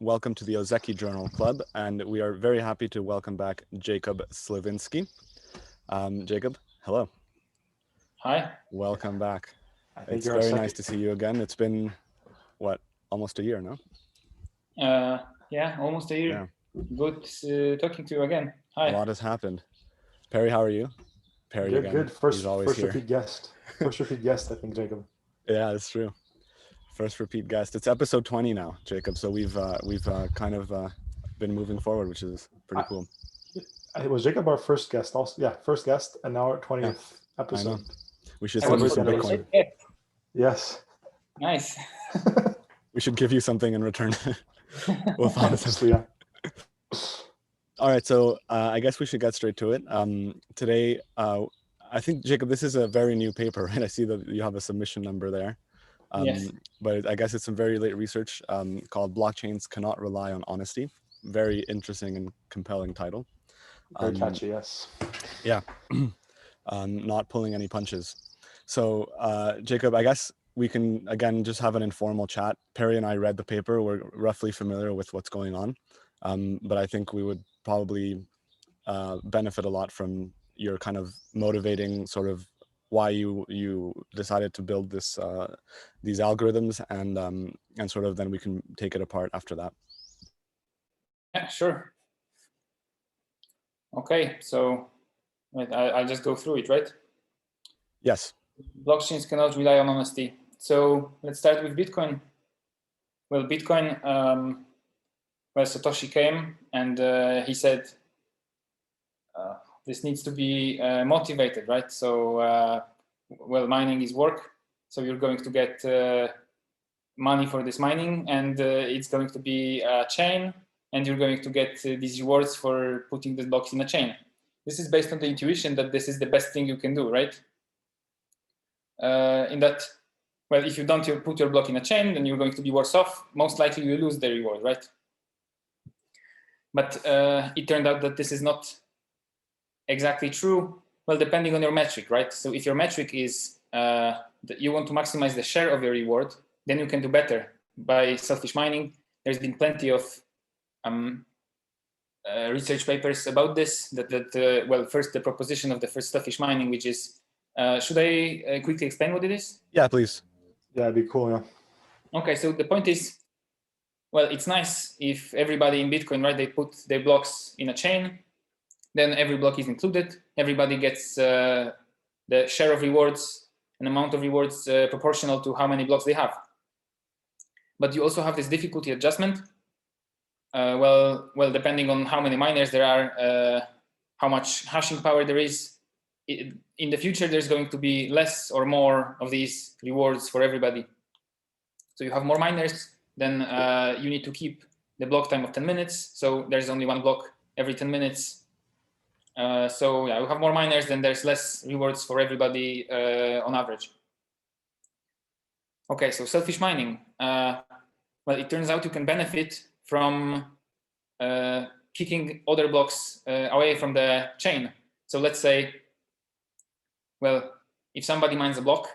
welcome to the Ozeki Journal Club, and we are very happy to welcome back Jakub Sliwinski. Jakub, hello. Hi. Welcome back. It's very nice to see you again. It's been, what, almost a year, no? Yeah, almost a year. Yeah. Good talking to you again. Hi. A lot has happened. Perry, how are you? Perry good, again. Good. He's always first here. repeat guest. First repeat guest, I think, Jakub. Yeah, that's true. First repeat guest. It's episode 20 now, Jakub. So we've kind of been moving forward, which is pretty cool. It was Jakub our first guest also. Yeah, first guest, and now our 20th episode. I know. We should send you some Bitcoin. Yes. Nice. We should give you something in return. We'll find something. Yeah. All right, so I guess we should get straight to it. Today, I think, Jakub, this is a very new paper, right? I see that you have a submission number there. Yes. But I guess it's some very late research called Blockchains Cannot Rely on Honesty. Very interesting and compelling title. Very catchy, yes. Yeah, not pulling any punches. So, Jakub, I guess we can, again, just have an informal chat. Perry and I read the paper. We're roughly familiar with what's going on. But I think we would probably benefit a lot from your kind of motivating sort of why you decided to build this these algorithms, and sort of then we can take it apart after that. Yeah, sure. Okay, so I'll just go through it, right? Yes. Blockchains cannot rely on honesty. So let's start with Bitcoin. Well, Bitcoin, well, Satoshi came and he said, this needs to be motivated, right? So, well, mining is work. So you're going to get money for this mining, and it's going to be a chain, and you're going to get these rewards for putting the blocks in a chain. This is based on the intuition that this is the best thing you can do, right? In that, well, if you don't put your block in a chain, then you're going to be worse off. Most likely you lose the reward, right? But it turned out that this is not exactly true. Well, depending on your metric, right? So if your metric is that you want to maximize the share of your reward, then you can do better by selfish mining. There's been plenty of research papers about this. Well, first the proposition of the first selfish mining, which is, should I quickly explain what it is? Yeah, please. Yeah, it'd be cool. Yeah. Okay, so the point is, well, it's nice if everybody in Bitcoin, right, they put their blocks in a chain, then every block is included. Everybody gets the share of rewards, an amount of rewards proportional to how many blocks they have. But you also have this difficulty adjustment. Well, depending on how many miners there are, how much hashing power there is. In the future, there's going to be less or more of these rewards for everybody. So you have more miners, then you need to keep the block time of 10 minutes. So there's only one block every 10 minutes. So yeah, we have more miners, then there's less rewards for everybody on average. Okay, so selfish mining. Well, it turns out you can benefit from kicking other blocks away from the chain. So let's say, well, if somebody mines a block,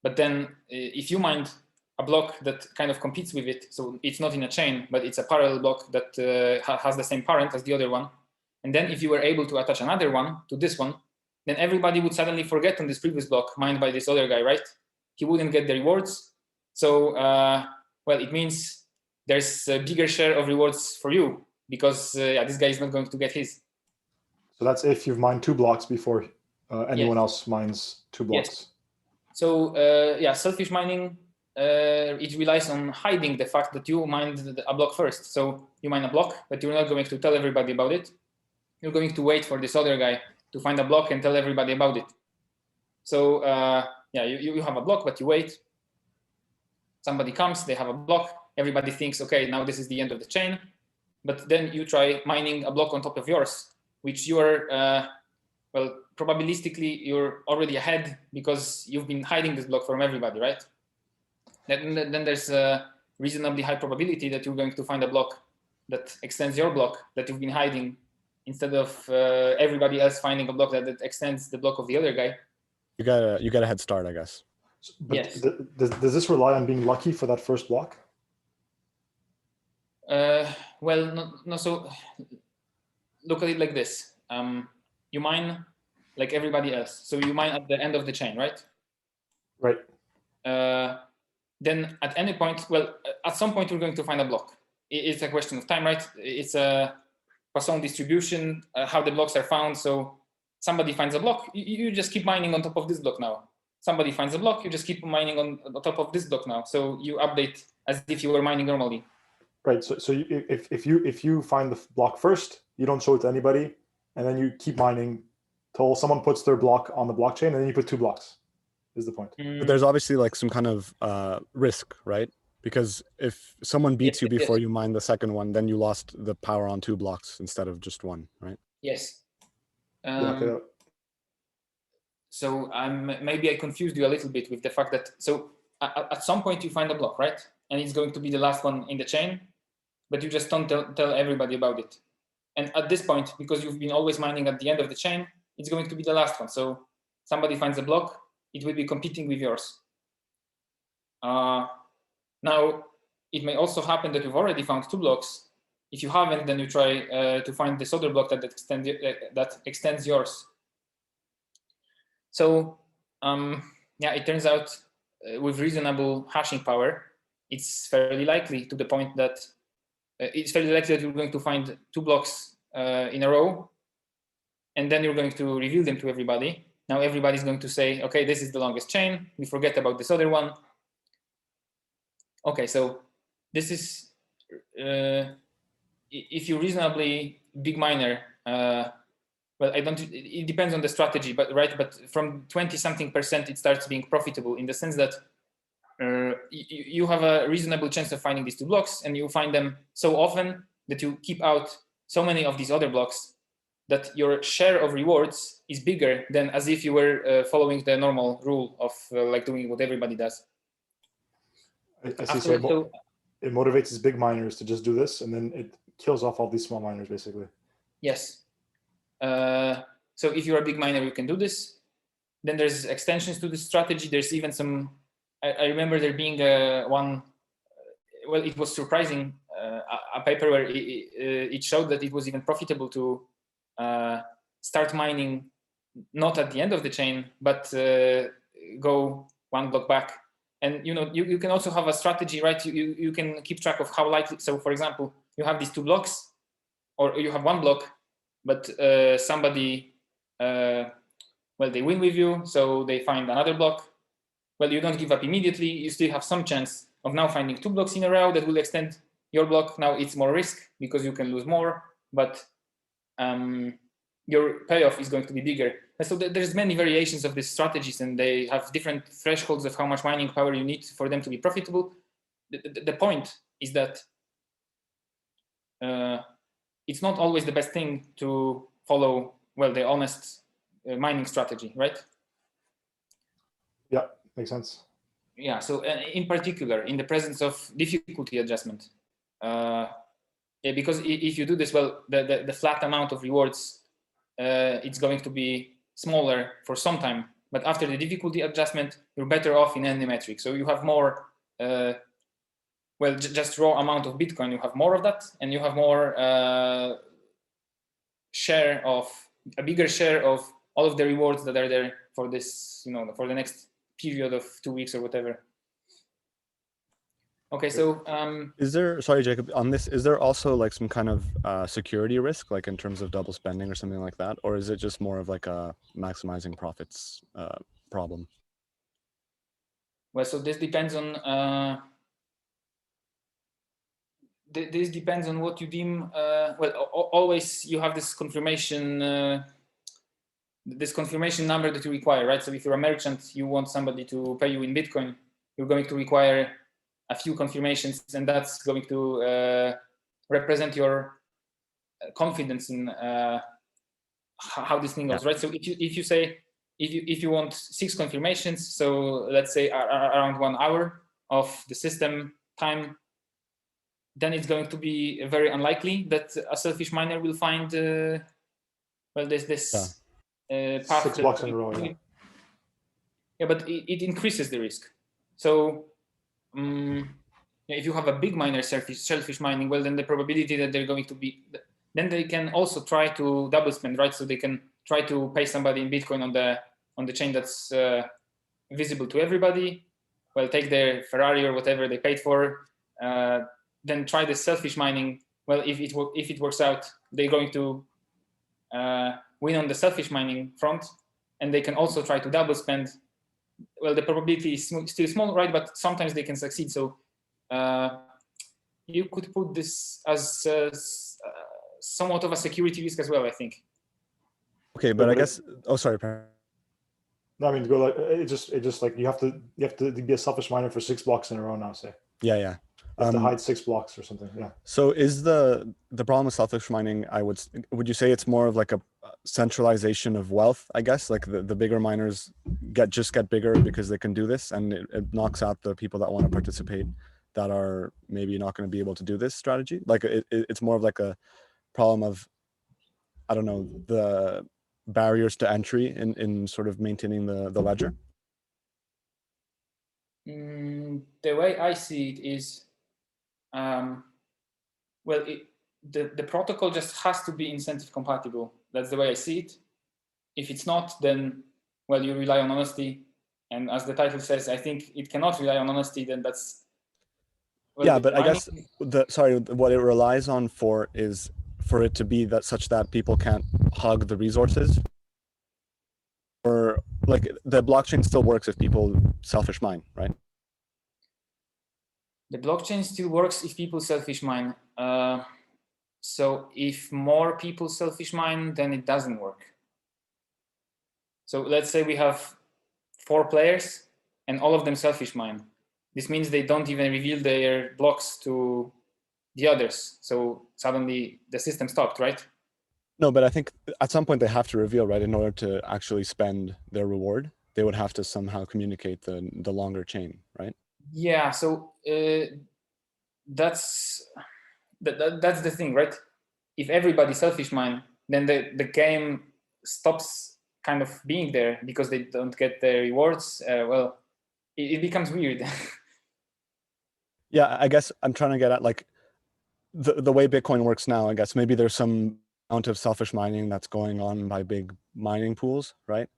but then if you mine a block that kind of competes with it, so it's not in a chain, but it's a parallel block that has the same parent as the other one. And then if you were able to attach another one to this one, then everybody would suddenly forget on this previous block mined by this other guy, right? He wouldn't get the rewards. So, well, it means there's a bigger share of rewards for you because yeah, this guy is not going to get his. So that's if you've mined 2 blocks before anyone else mines 2 blocks. Yes. So yeah, selfish mining, it relies on hiding the fact that you mined a block first. So you mine a block, but you're not going to tell everybody about it. You're going to wait for this other guy to find a block and tell everybody about it. So yeah, you have a block, but you wait. Somebody comes, they have a block. Everybody thinks, okay, now this is the end of the chain. But then you try mining a block on top of yours, which you are, well, probabilistically, you're already ahead because you've been hiding this block from everybody, right? Then there's a reasonably high probability that you're going to find a block that extends your block that you've been hiding, instead of everybody else finding a block that extends the block of the other guy. You got a head start, I guess. But yes. Does this rely on being lucky for that first block? Well, no. So look at it like this. You mine like everybody else. So you mine at the end of the chain, right? Right. Then at any point, well, at some point we're going to find a block. It's a question of time, right? It's a Poisson distribution, how the blocks are found. So somebody finds a block, you just keep mining on top of this block now. Somebody finds a block, you just keep mining on top of this block now. So you update as if you were mining normally. Right. So if you find the block first, you don't show it to anybody, and then you keep mining till someone puts their block on the blockchain, and then you put 2 blocks. Is the point? But there's obviously like some kind of risk, right? Because if someone beats you before you mine the second one, then you lost the power on 2 blocks instead of just 1, right? Yes. Yeah, okay. So maybe I confused you a little bit with the fact that, so at some point you find a block, right? And it's going to be the last one in the chain, but you just don't tell everybody about it. And at this point, because you've been always mining at the end of the chain, it's going to be the last one. So somebody finds a block, it will be competing with yours. Now, it may also happen that you've already found 2 blocks. If you haven't, then you try to find this other block that extends yours. So yeah, it turns out with reasonable hashing power, it's fairly likely to the point that you're going to find 2 blocks in a row, and then you're going to reveal them to everybody. Now everybody's going to say, okay, this is the longest chain. We forget about this other one. Okay, so this is, if you're reasonably big miner, well, it depends on the strategy, but right, but from 20-something%, it starts being profitable in the sense that you have a reasonable chance of finding these 2 blocks, and you find them so often that you keep out so many of these other blocks that your share of rewards is bigger than as if you were following the normal rule of like doing what everybody does. I see. So it motivates these big miners to just do this, and then it kills off all these small miners, basically. Yes. So if you're a big miner, you can do this. Then there's extensions to this strategy. There's even some, I remember there being one, well, it was surprising, a paper where it showed that it was even profitable to start mining not at the end of the chain, but go 1 block back. And you can also have a strategy, right? You can keep track of how likely. So for example, you have these 2 blocks, or you have 1 block, but somebody, well, they win with you, so they find another block. Well, you don't give up immediately. You still have some chance of now finding 2 blocks in a row that will extend your block. Now it's more risk because you can lose more, but your payoff is going to be bigger. And so there's many variations of these strategies, and they have different thresholds of how much mining power you need for them to be profitable. The point is that it's not always the best thing to follow, well, the honest mining strategy, right? Yeah, makes sense. Yeah, so in particular, in the presence of difficulty adjustment, yeah, because if you do this, well, the flat amount of rewards, it's going to be smaller for some time, but after the difficulty adjustment, you're better off in any metric. So you have more, well, just raw amount of Bitcoin, you have more of that, and you have more a bigger share of all of the rewards that are there for this, for the next period of 2 weeks or whatever. Okay, so is there, sorry, Jacob, on this, is there also like some kind of security risk, like in terms of double spending or something like that? Or is it just more of like a maximizing profits problem? Well, so this depends on what you deem, well, always you have this confirmation number that you require, right? So if you're a merchant, you want somebody to pay you in Bitcoin, you're going to require a few confirmations, and that's going to represent your confidence in how this thing goes, right? So if you say, if you want 6 confirmations, so let's say around 1 hour of the system time, then it's going to be very unlikely that a selfish miner will find well, this path 6 blocks in a row. Yeah. Yeah, but it increases the risk. So if you have a big miner selfish mining, well, then the probability that they're going to be, then they can also try to double spend, right? So they can try to pay somebody in Bitcoin on the chain that's visible to everybody. Well, take their Ferrari or whatever they paid for, then try the selfish mining. Well, if it works out, they're going to win on the selfish mining front, and they can also try to double spend. Well, the probability is still small, right? But sometimes they can succeed. So you could put this as somewhat of a security risk as well, I think. Okay, but I guess. Oh, sorry. No, I mean, go like it just like you have to be a selfish miner for 6 blocks in a row now. Say. Yeah. You have to hide 6 blocks or something. Yeah. So is the problem with selfish mining? Would you say it's more of like a centralization of wealth? I guess like the bigger miners just get bigger because they can do this, and it knocks out the people that want to participate that are maybe not going to be able to do this strategy. Like it's more of like a problem of, I don't know, the barriers to entry in sort of maintaining the ledger. The way I see it is, well, the protocol just has to be incentive compatible. That's the way I see it. If it's not, then, well, you rely on honesty. And as the title says, I think it cannot rely on honesty, then that's... Well, yeah, but I guess what it relies on is for it to be that such that people can't hug the resources. Or like the blockchain still works if people selfish mine, right? The blockchain still works if people selfish mine. So if more people selfish mine, then it doesn't work. So let's say we have 4 players and all of them selfish mine. This means they don't even reveal their blocks to the others. So suddenly the system stopped, right? No, but I think at some point they have to reveal, right? In order to actually spend their reward, they would have to somehow communicate the longer chain, right? Yeah, so that's the thing, right? If everybody selfish mine, then the game stops kind of being there because they don't get the rewards. Well, it becomes weird. Yeah, I guess I'm trying to get at like the way Bitcoin works now. I guess maybe there's some amount of selfish mining that's going on by big mining pools, right?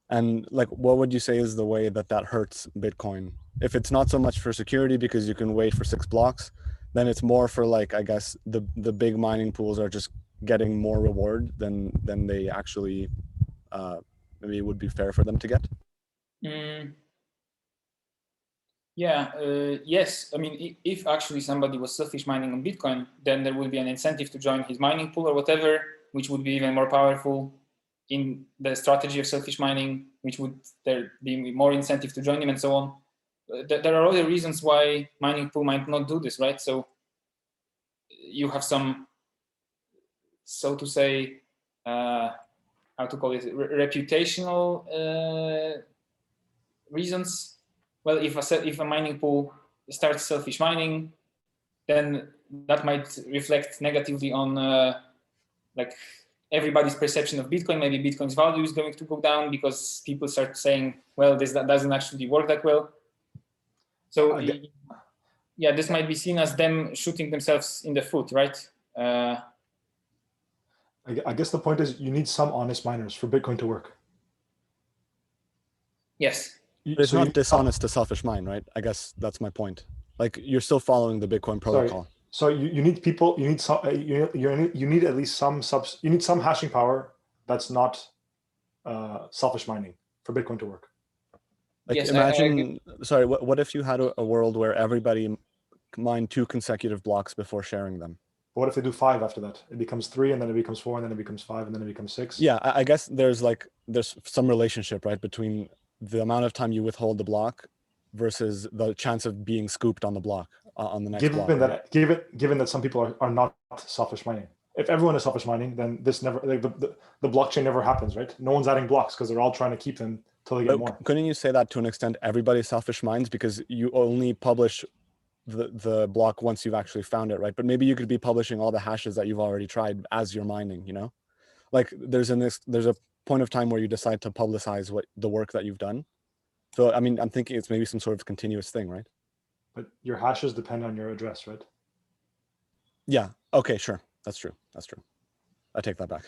And like, what would you say is the way that hurts Bitcoin? If it's not so much for security because you can wait for 6 blocks, then it's more for like, I guess the big mining pools are just getting more reward than they actually maybe it would be fair for them to get. Yeah, yes. I mean, if actually somebody was selfish mining on Bitcoin, then there would be an incentive to join his mining pool or whatever, which would be even more powerful in the strategy of selfish mining, which would there be more incentive to join him and so on. There are other reasons why mining pool might not do this, right? So you have some, so to say, how to call it, reputational reasons. Well, if a mining pool starts selfish mining, then that might reflect negatively on like everybody's perception of Bitcoin. Maybe Bitcoin's value is going to go down because people start saying, well, that doesn't actually work that well. So yeah, this might be seen as them shooting themselves in the foot, right? I guess the point is you need some honest miners for Bitcoin to work. Yes. But it's not dishonest to selfish mine, right? I guess that's my point. Like you're still following the Bitcoin protocol. So you need people. You need some. You need at least some You need some hashing power that's not selfish mining for Bitcoin to work. Like yes, imagine. Sorry, what if you had a world where everybody mined 2 consecutive blocks before sharing them? What if they do 5 after that? It becomes 3, and then it becomes 4, and then it becomes 5, and then it becomes 6. Yeah, I guess there's some relationship, right, between the amount of time you withhold the block versus the chance of being scooped on the block on the next block. Given that some people are not selfish mining. If everyone is selfish mining, then this never the blockchain never happens, right? No one's adding blocks because they're all trying to keep them till they get more. Couldn't you say that to an extent everybody selfish mines because you only publish the block once you've actually found it, right? But maybe you could be publishing all the hashes that you've already tried as you're mining, you know? Like there's a point of time where you decide to publicize the work that you've done. So I mean, I'm thinking it's maybe some sort of continuous thing, right? but your hashes depend on your address, right? Yeah. Okay. Sure. That's true. That's true. I take that back.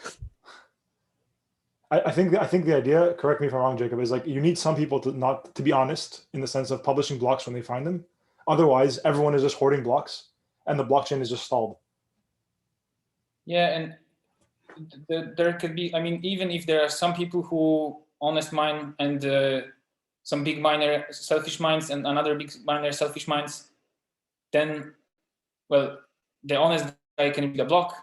I think the idea, correct me if I'm wrong, Jacob, is like you need some people to be honest in the sense of publishing blocks when they find them. Otherwise, everyone is just hoarding blocks, and the blockchain is just stalled. Yeah, and there could be. I mean, even if there are some people who honest mine and some big miner selfish mines and another big miner selfish mines, then, well, the honest guy can reveal a block.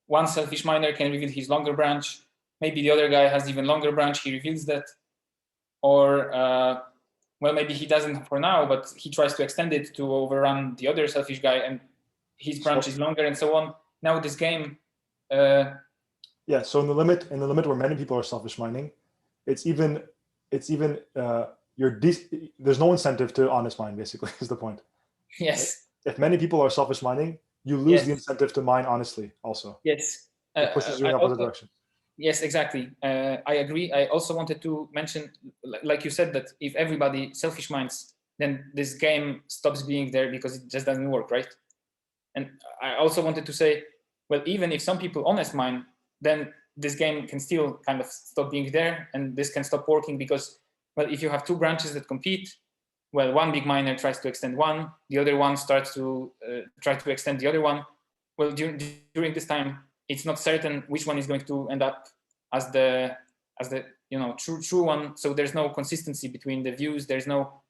One selfish miner can reveal his longer branch. Maybe the other guy has even longer branch. He reveals that, or well, maybe he doesn't for now, but he tries to extend it to overrun the other selfish guy, and his branch is longer, and so on. Now this game. Yeah. So in the limit where many people are selfish mining, there's no incentive to honest mine. Basically, is the point. Yes. Right? If many people are selfish mining, you lose Yes. the incentive to mine honestly. Also. Yes. It pushes you in opposite direction. Yes, exactly. I agree. I also wanted to mention, like you said, that if everybody selfish mines, then this game stops being there because it just doesn't work, right? And I also wanted to say, well, even if some people honest mine, then this game can still kind of stop being there, and this can stop working because, well, if you have two branches that compete, well, one big miner tries to extend one, the other one starts to try to extend the other one. Well, during this time, it's not certain which one is going to end up as the true one. So there's no consistency between the views. There's no,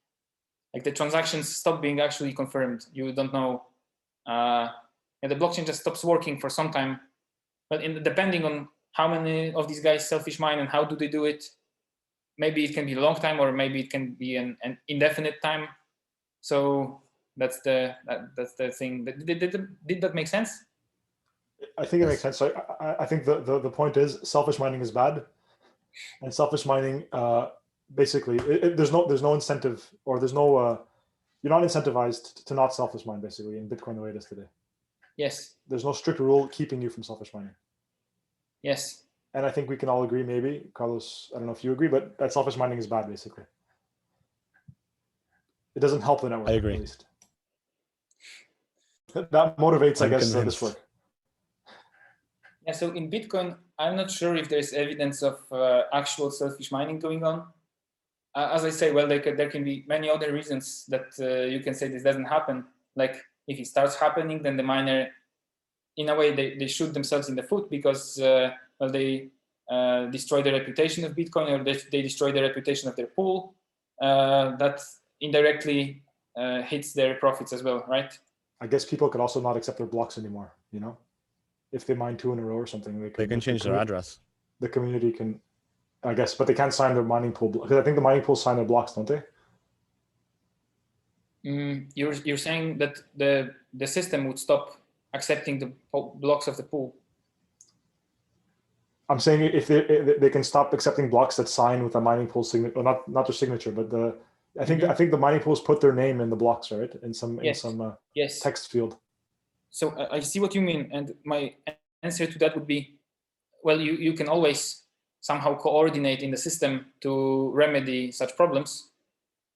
like, the transactions stop being actually confirmed. You don't know. And the blockchain just stops working for some time. But depending on how many of these guys selfish mine and how do they do it, maybe it can be a long time, or maybe it can be an indefinite time. So that's the thing. Did that make sense? I think it makes sense. So I think the point is selfish mining is bad, and selfish mining basically there's no incentive, or there's no you're not incentivized to not selfish mine basically in Bitcoin the way it is today. Yes. There's no strict rule keeping you from selfish mining. Yes. And I think we can all agree, maybe Carlos, I don't know if you agree, but that selfish mining is bad basically. It doesn't help the network. I agree. At least that motivates, I guess, convinced. this work. Yeah, so in Bitcoin, I'm not sure if there's evidence of actual selfish mining going on. As I say, well, there can be many other reasons that you can say this doesn't happen. Like if it starts happening, then the miner, in a way, they shoot themselves in the foot because well, they destroy the reputation of Bitcoin, or they destroy the reputation of their pool. That indirectly hits their profits as well, right? I guess people could also not accept their blocks anymore, you know? If they mine 2 in a row or something, they can change their address. The community can, I guess, but they can't sign their mining pool, because I think the mining pools sign their blocks, don't they? You're saying that the system would stop accepting the blocks of the pool. I'm saying if they can stop accepting blocks that sign with a mining pool signature, or not their signature, but I think the mining pools put their name in the blocks, right? In some yes. text field. So I see what you mean, and my answer to that would be, well, you can always somehow coordinate in the system to remedy such problems,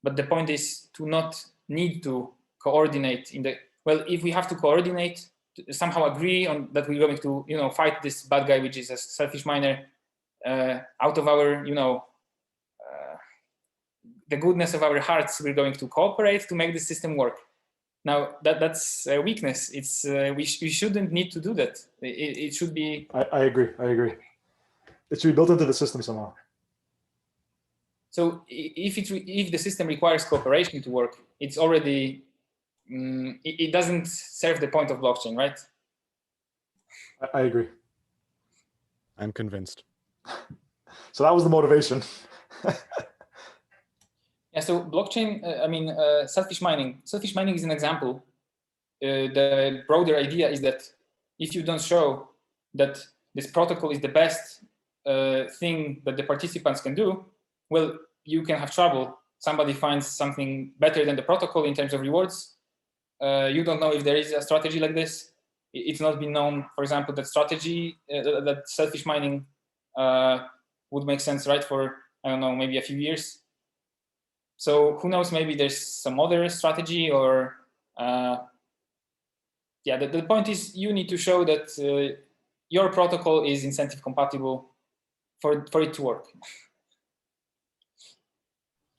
but the point is to not need to coordinate in the, well, if we have to coordinate, somehow agree on that we're going to, fight this bad guy, which is a selfish miner, out of our, the goodness of our hearts, we're going to cooperate to make the system work. Now that's a weakness. It's we shouldn't need to do that. It should be. I agree. It should be built into the system somehow. So if the system requires cooperation to work, it's already it doesn't serve the point of blockchain, right? I agree. I'm convinced. So that was the motivation. Yeah, so blockchain, selfish mining. Selfish mining is an example. The broader idea is that if you don't show that this protocol is the best thing that the participants can do, well, you can have trouble. Somebody finds something better than the protocol in terms of rewards. You don't know if there is a strategy like this. It's not been known, for example, that strategy, that selfish mining would make sense, right, for, I don't know, maybe a few years. So who knows, maybe there's some other strategy, or yeah, the point is you need to show that your protocol is incentive compatible for it to work.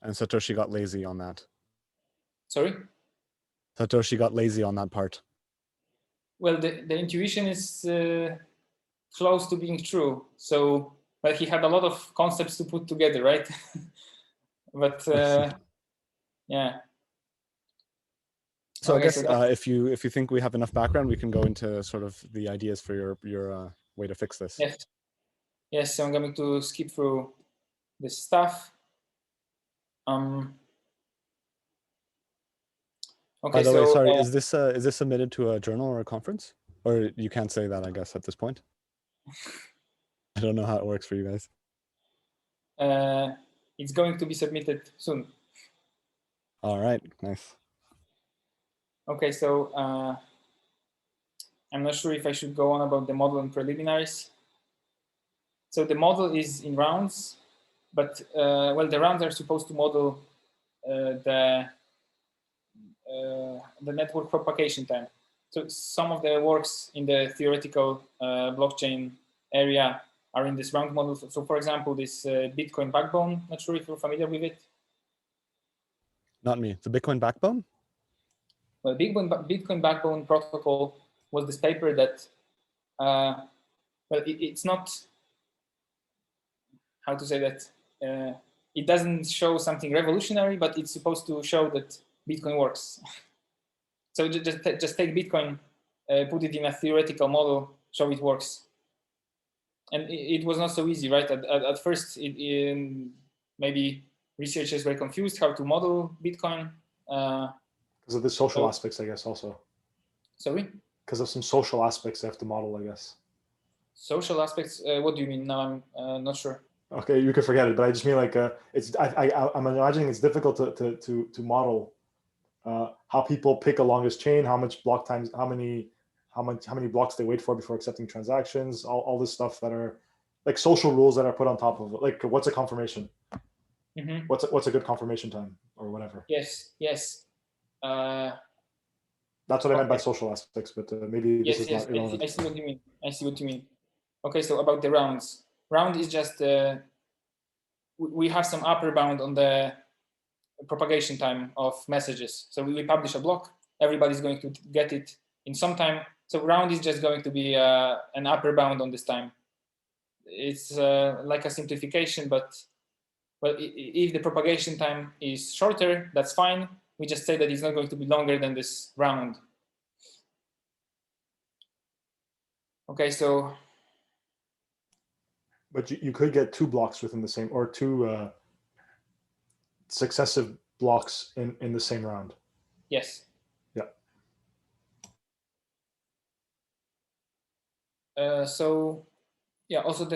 And Satoshi got lazy on that. Sorry? Satoshi got lazy on that part. Well, the intuition is close to being true. So, but he had a lot of concepts to put together, right? But yeah. So Okay, I guess so if you think we have enough background, we can go into sort of the ideas for your way to fix this. yes, yes. So I'm going to skip through this stuff. Okay, By the way, so sorry, is this submitted to a journal or a conference? Or you can't say that, I guess, at this point. I don't know how it works for you guys. it's going to be submitted soon. All right, nice. Okay, so I'm not sure if I should go on about the model and preliminaries. So the model is in rounds, but well, the rounds are supposed to model the network propagation time. So some of the works in the theoretical blockchain area are in this round model. So for example, this Bitcoin backbone, not sure if you're familiar with it. Not me. The Bitcoin backbone? Well, Bitcoin backbone protocol was this paper that, well, it's not, how to say that, it doesn't show something revolutionary, but it's supposed to show that Bitcoin works. So just take Bitcoin, put it in a theoretical model, show it works. And it was not so easy, right? At first, maybe researchers were confused how to model Bitcoin. Because of the social aspects, I guess, also. Sorry? Because of some social aspects they have to model, I guess. Social aspects? What do you mean? Now I'm not sure. Okay, you can forget it, but I just mean like it's. I'm imagining it's difficult to model how people pick a longest chain, how much block times, how many blocks they wait for before accepting transactions, all this stuff that are like social rules that are put on top of it. Like what's a confirmation? Mm-hmm. What's a good confirmation time or whatever? Yes. That's what I meant by social aspects, but maybe this is not irrelevant. I see what you mean. I see what you mean. Okay, so about the rounds. Round is just we have some upper bound on the propagation time of messages. So we publish a block, everybody's going to get it in some time. So round is just going to be an upper bound on this time. It's like a simplification, but well, if the propagation time is shorter, that's fine. We just say that it's not going to be longer than this round. Okay, so. But you could get two blocks within the same, or two successive blocks in the same round. Yes. Yeah. So yeah, also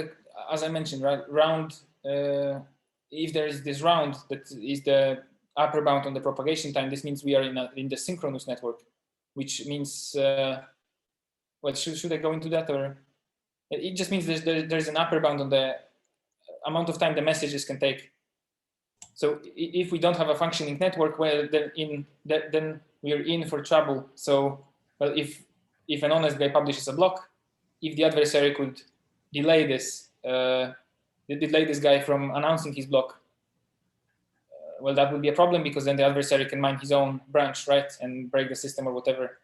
as I mentioned, right, round, if there is this round that is the upper bound on the propagation time, this means we are in the synchronous network, which means, well, should I go into that, or it just means there's an upper bound on the amount of time the messages can take. So if we don't have a functioning network, well, then we're in for trouble. So, well, if an honest guy publishes a block, if the adversary could delay this guy from announcing his block, well, that would be a problem, because then the adversary can mine his own branch, right, and break the system or whatever.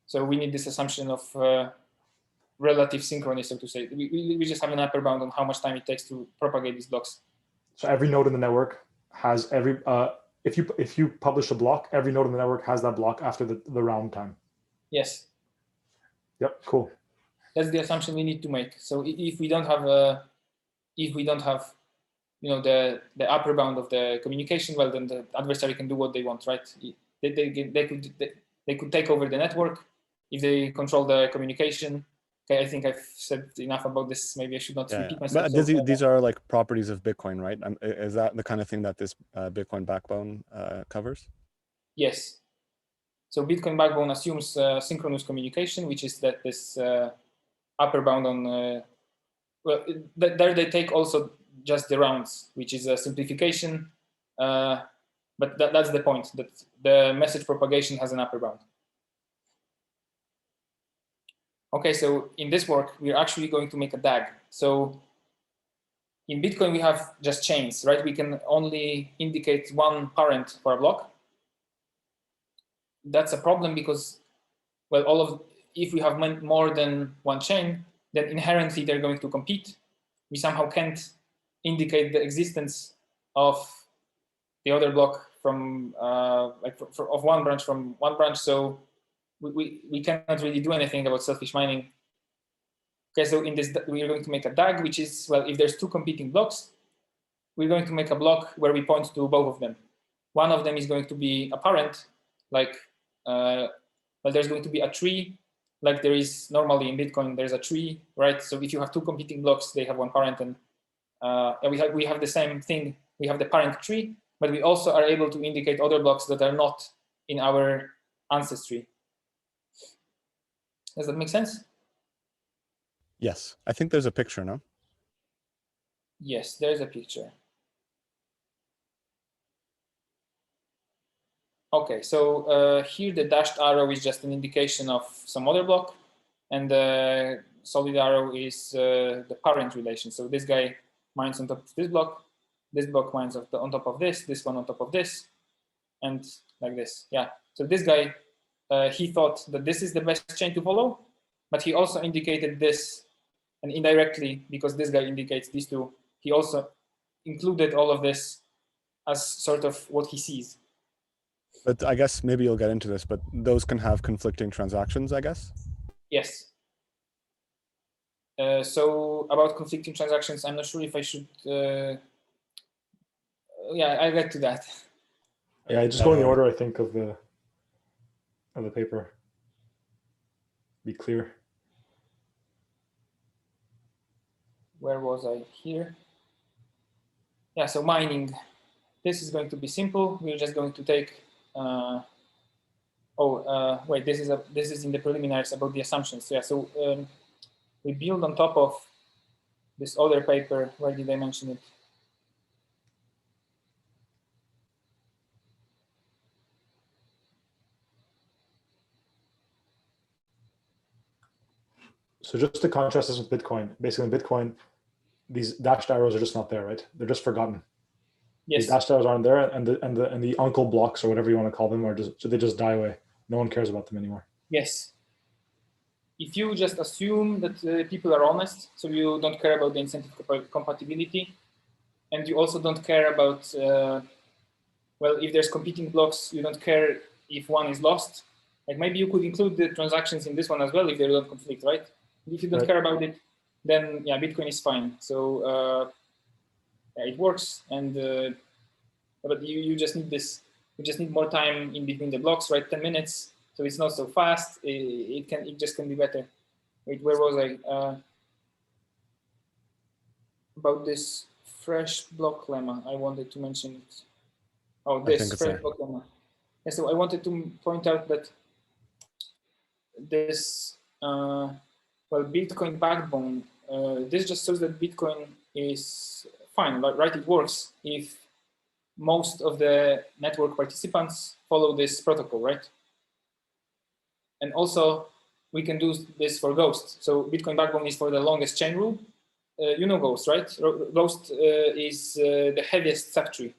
So we need this assumption of relative synchrony, so to say. We just have an upper bound on how much time it takes to propagate these blocks. So every node in the network has if you publish a block, every node in the network has that block after the round time. Yes. Yep. Cool. That's the assumption we need to make. So if we don't have the upper bound of the communication, well, then the adversary can do what they want, right? They could take over the network if they control the communication. Okay, I think I've said enough about this. Maybe I should not repeat myself. But these are like properties of Bitcoin, right? Is that the kind of thing that this Bitcoin backbone covers? Yes. So Bitcoin backbone assumes synchronous communication, which is that this upper bound on, well, there they take also just the rounds, which is a simplification. But that's the point, that the message propagation has an upper bound. Okay, so in this work, we're actually going to make a DAG. So in Bitcoin, we have just chains, right? We can only indicate one parent for a block. That's a problem because, well, if we have more than one chain, then inherently they're going to compete. We somehow can't indicate the existence of the other block from of one branch from one branch. So we cannot really do anything about selfish mining. Okay, so in this, we're going to make a DAG, which is, well, if there's two competing blocks, we're going to make a block where we point to both of them. One of them is going to be a parent, like, well, there's going to be a tree, like there is normally in Bitcoin, there's a tree, right? So if you have two competing blocks, they have one parent, and we have the same thing. We have the parent tree, but we also are able to indicate other blocks that are not in our ancestry. Does that make sense? Yes, I think there's a picture, no? Yes, there's a picture. Okay, so here the dashed arrow is just an indication of some other block, and the solid arrow is the parent relation. So this guy mines on top of this block mines on top of this one on top of this, and like this. Yeah, so this guy, he thought that this is the best chain to follow, but he also indicated this, and indirectly, because this guy indicates these two, he also included all of this as sort of what he sees. But I guess maybe you'll get into this, but those can have conflicting transactions, I guess? Yes. So about conflicting transactions, I'm not sure if I should, yeah, I'll get to that. Yeah, just go in the order, I think, of the paper. Be clear. Where was I? Here. Yeah, so mining. This is going to be simple. We're just going to take, wait, this is in the preliminaries about the assumptions. Yeah, so we build on top of this other paper. Where did I mention it? So just to contrast this with Bitcoin, basically in Bitcoin, these dashed arrows are just not there, right? They're just forgotten. Yes. These dashed arrows aren't there, and the uncle blocks or whatever you want to call them are just, so they just die away. No one cares about them anymore. Yes. If you just assume that people are honest, so you don't care about the incentive compatibility, and you also don't care about, well, if there's competing blocks, you don't care if one is lost. Like maybe you could include the transactions in this one as well if they don't conflict, right? If you don't care about it, then yeah, Bitcoin is fine. So yeah, it works, and but you just need this. You just need more time in between the blocks, right? 10 minutes. So it's not so fast. It just can be better. Wait, where was I? About this fresh block lemma, I wanted to mention it. Oh, this fresh block lemma. Yeah, so I wanted to point out that this, well, Bitcoin backbone, this just shows that Bitcoin is fine, right? It works if most of the network participants follow this protocol, right? And also, we can do this for Ghost. So Bitcoin backbone is for the longest chain rule. You know Ghost, right? Ghost is the heaviest subtree.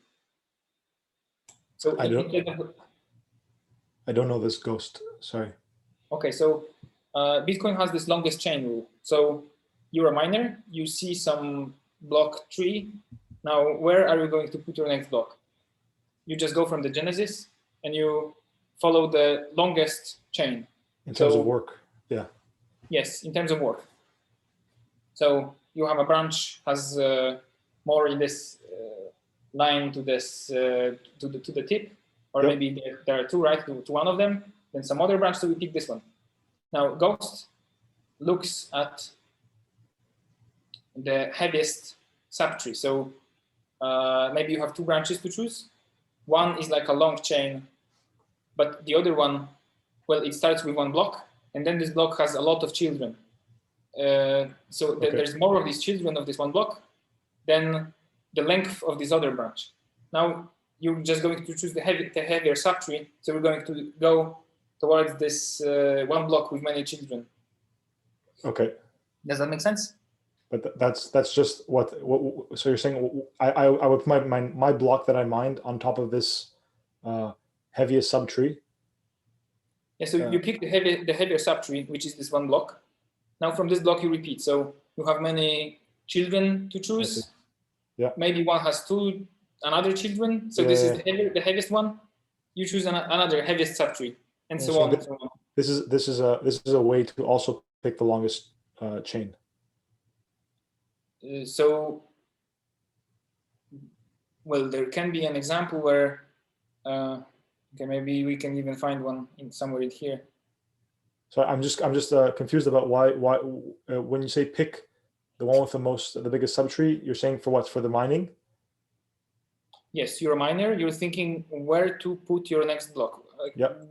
So I don't know this Ghost. Sorry. Okay, so Bitcoin has this longest chain rule. So you're a miner, you see some block tree. Now, where are you going to put your next block? You just go from the genesis and you follow the longest chain. In terms of work, yeah. Yes, in terms of work. So you have a branch has more in this line to this to the tip, or maybe there are two, right, to one of them. Then some other branch, so we pick this one. Now Ghost looks at the heaviest subtree. So maybe you have two branches to choose. One is like a long chain, but the other one, well, it starts with one block, and then this block has a lot of children. So there's more of these children of this one block than the length of this other branch. Now, you're just going to choose the heavier subtree. So we're going to go towards this one block with many children. Okay. Does that make sense? But that's just what so you're saying I would put my block that I mined on top of this heaviest subtree. Yeah, so you pick the heavier subtree, which is this one block. Now from this block you repeat. So you have many children to choose. Yeah. Maybe one has another children. So this is the heaviest one. You choose another heaviest subtree, and so on and so on. This is a way to also pick the longest chain. So, well, there can be an example where, okay, maybe we can even find one somewhere in here. So I'm just confused about why when you say pick the one with the biggest subtree, you're saying for what? For the mining? Yes, you're a miner. You're thinking where to put your next block.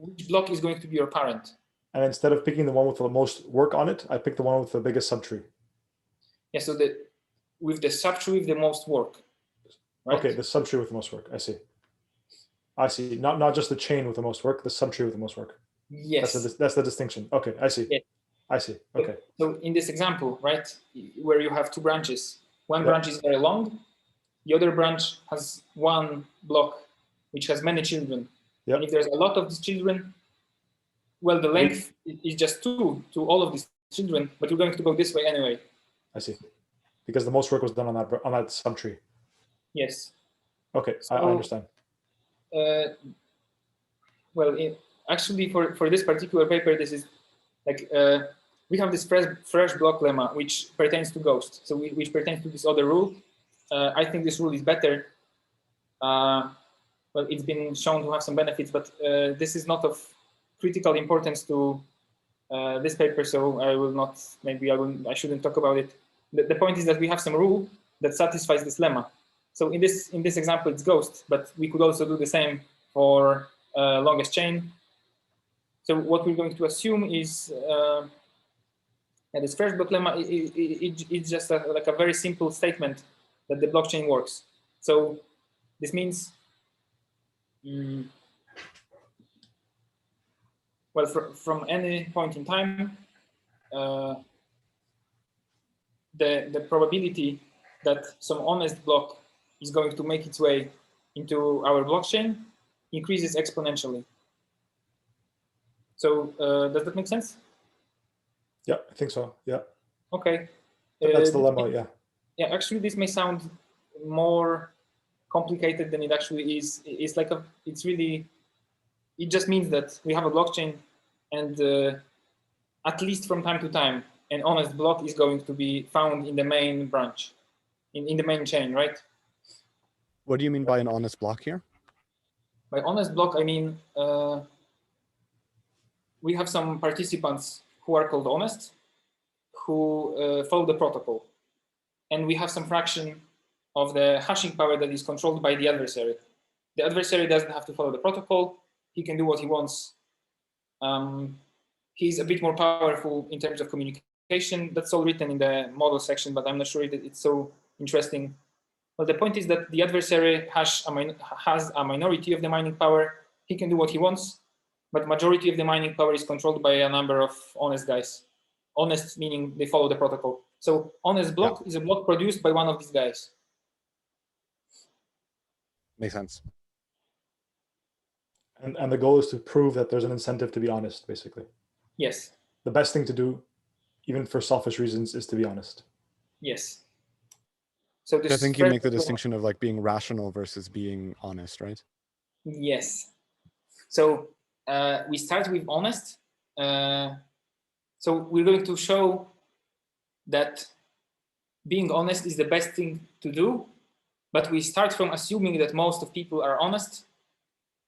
Which block is going to be your parent? And instead of picking the one with the most work on it, I pick the one with the biggest subtree. Yeah, so with the subtree with the most work. Right? Okay, the subtree with the most work. I see. Not just the chain with the most work, the subtree with the most work. Yes. That's the distinction. Okay, I see. Yes. I see. Okay. So in this example, right, where you have two branches, one branch is very long, the other branch has one block which has many children. Yep. And if there's a lot of these children, well, the length is just 2 to all of these children, but you're going to go this way anyway. I see. Because the most work was done on that subtree. Yes. Okay, so, I understand. Well, actually, for this particular paper, this is like we have this fresh block lemma, which pertains to Ghost. So which pertains to this other rule. I think this rule is better. Well, it's been shown to have some benefits, but this is not of critical importance to this paper, so I will not. Maybe I shouldn't talk about it. The point is that we have some rule that satisfies this lemma. So in this example, it's Ghost, but we could also do the same for longest chain. So what we're going to assume is this fresh block lemma. It's just like a very simple statement that the blockchain works. So this means, well, from any point in time, the probability that some honest block is going to make its way into our blockchain increases exponentially. So does that make sense? Yeah, I think so. Yeah. Okay. That's the lemma. Yeah. Yeah, actually, this may sound more complicated than it actually is. It's like it just means that we have a blockchain, and at least from time to time, an honest block is going to be found in the main branch, in the main chain, right? What do you mean by an honest block here? By honest block, I mean we have some participants who are called honest, who follow the protocol. And we have some fraction of the hashing power that is controlled by the adversary. The adversary doesn't have to follow the protocol. He can do what he wants. He's a bit more powerful in terms of communication. That's all written in the model section, but I'm not sure that it's so interesting. Well, the point is that the adversary has a minority of the mining power. He can do what he wants, but majority of the mining power is controlled by a number of honest guys. Honest meaning they follow the protocol. So honest block is a block produced by one of these guys. Makes sense. And the goal is to prove that there's an incentive to be honest, basically. Yes. The best thing to do, even for selfish reasons, is to be honest. Yes. So this I think you make the distinction of like being rational versus being honest, right? Yes. So we start with honest. So we're going to show that being honest is the best thing to do, but we start from assuming that most of people are honest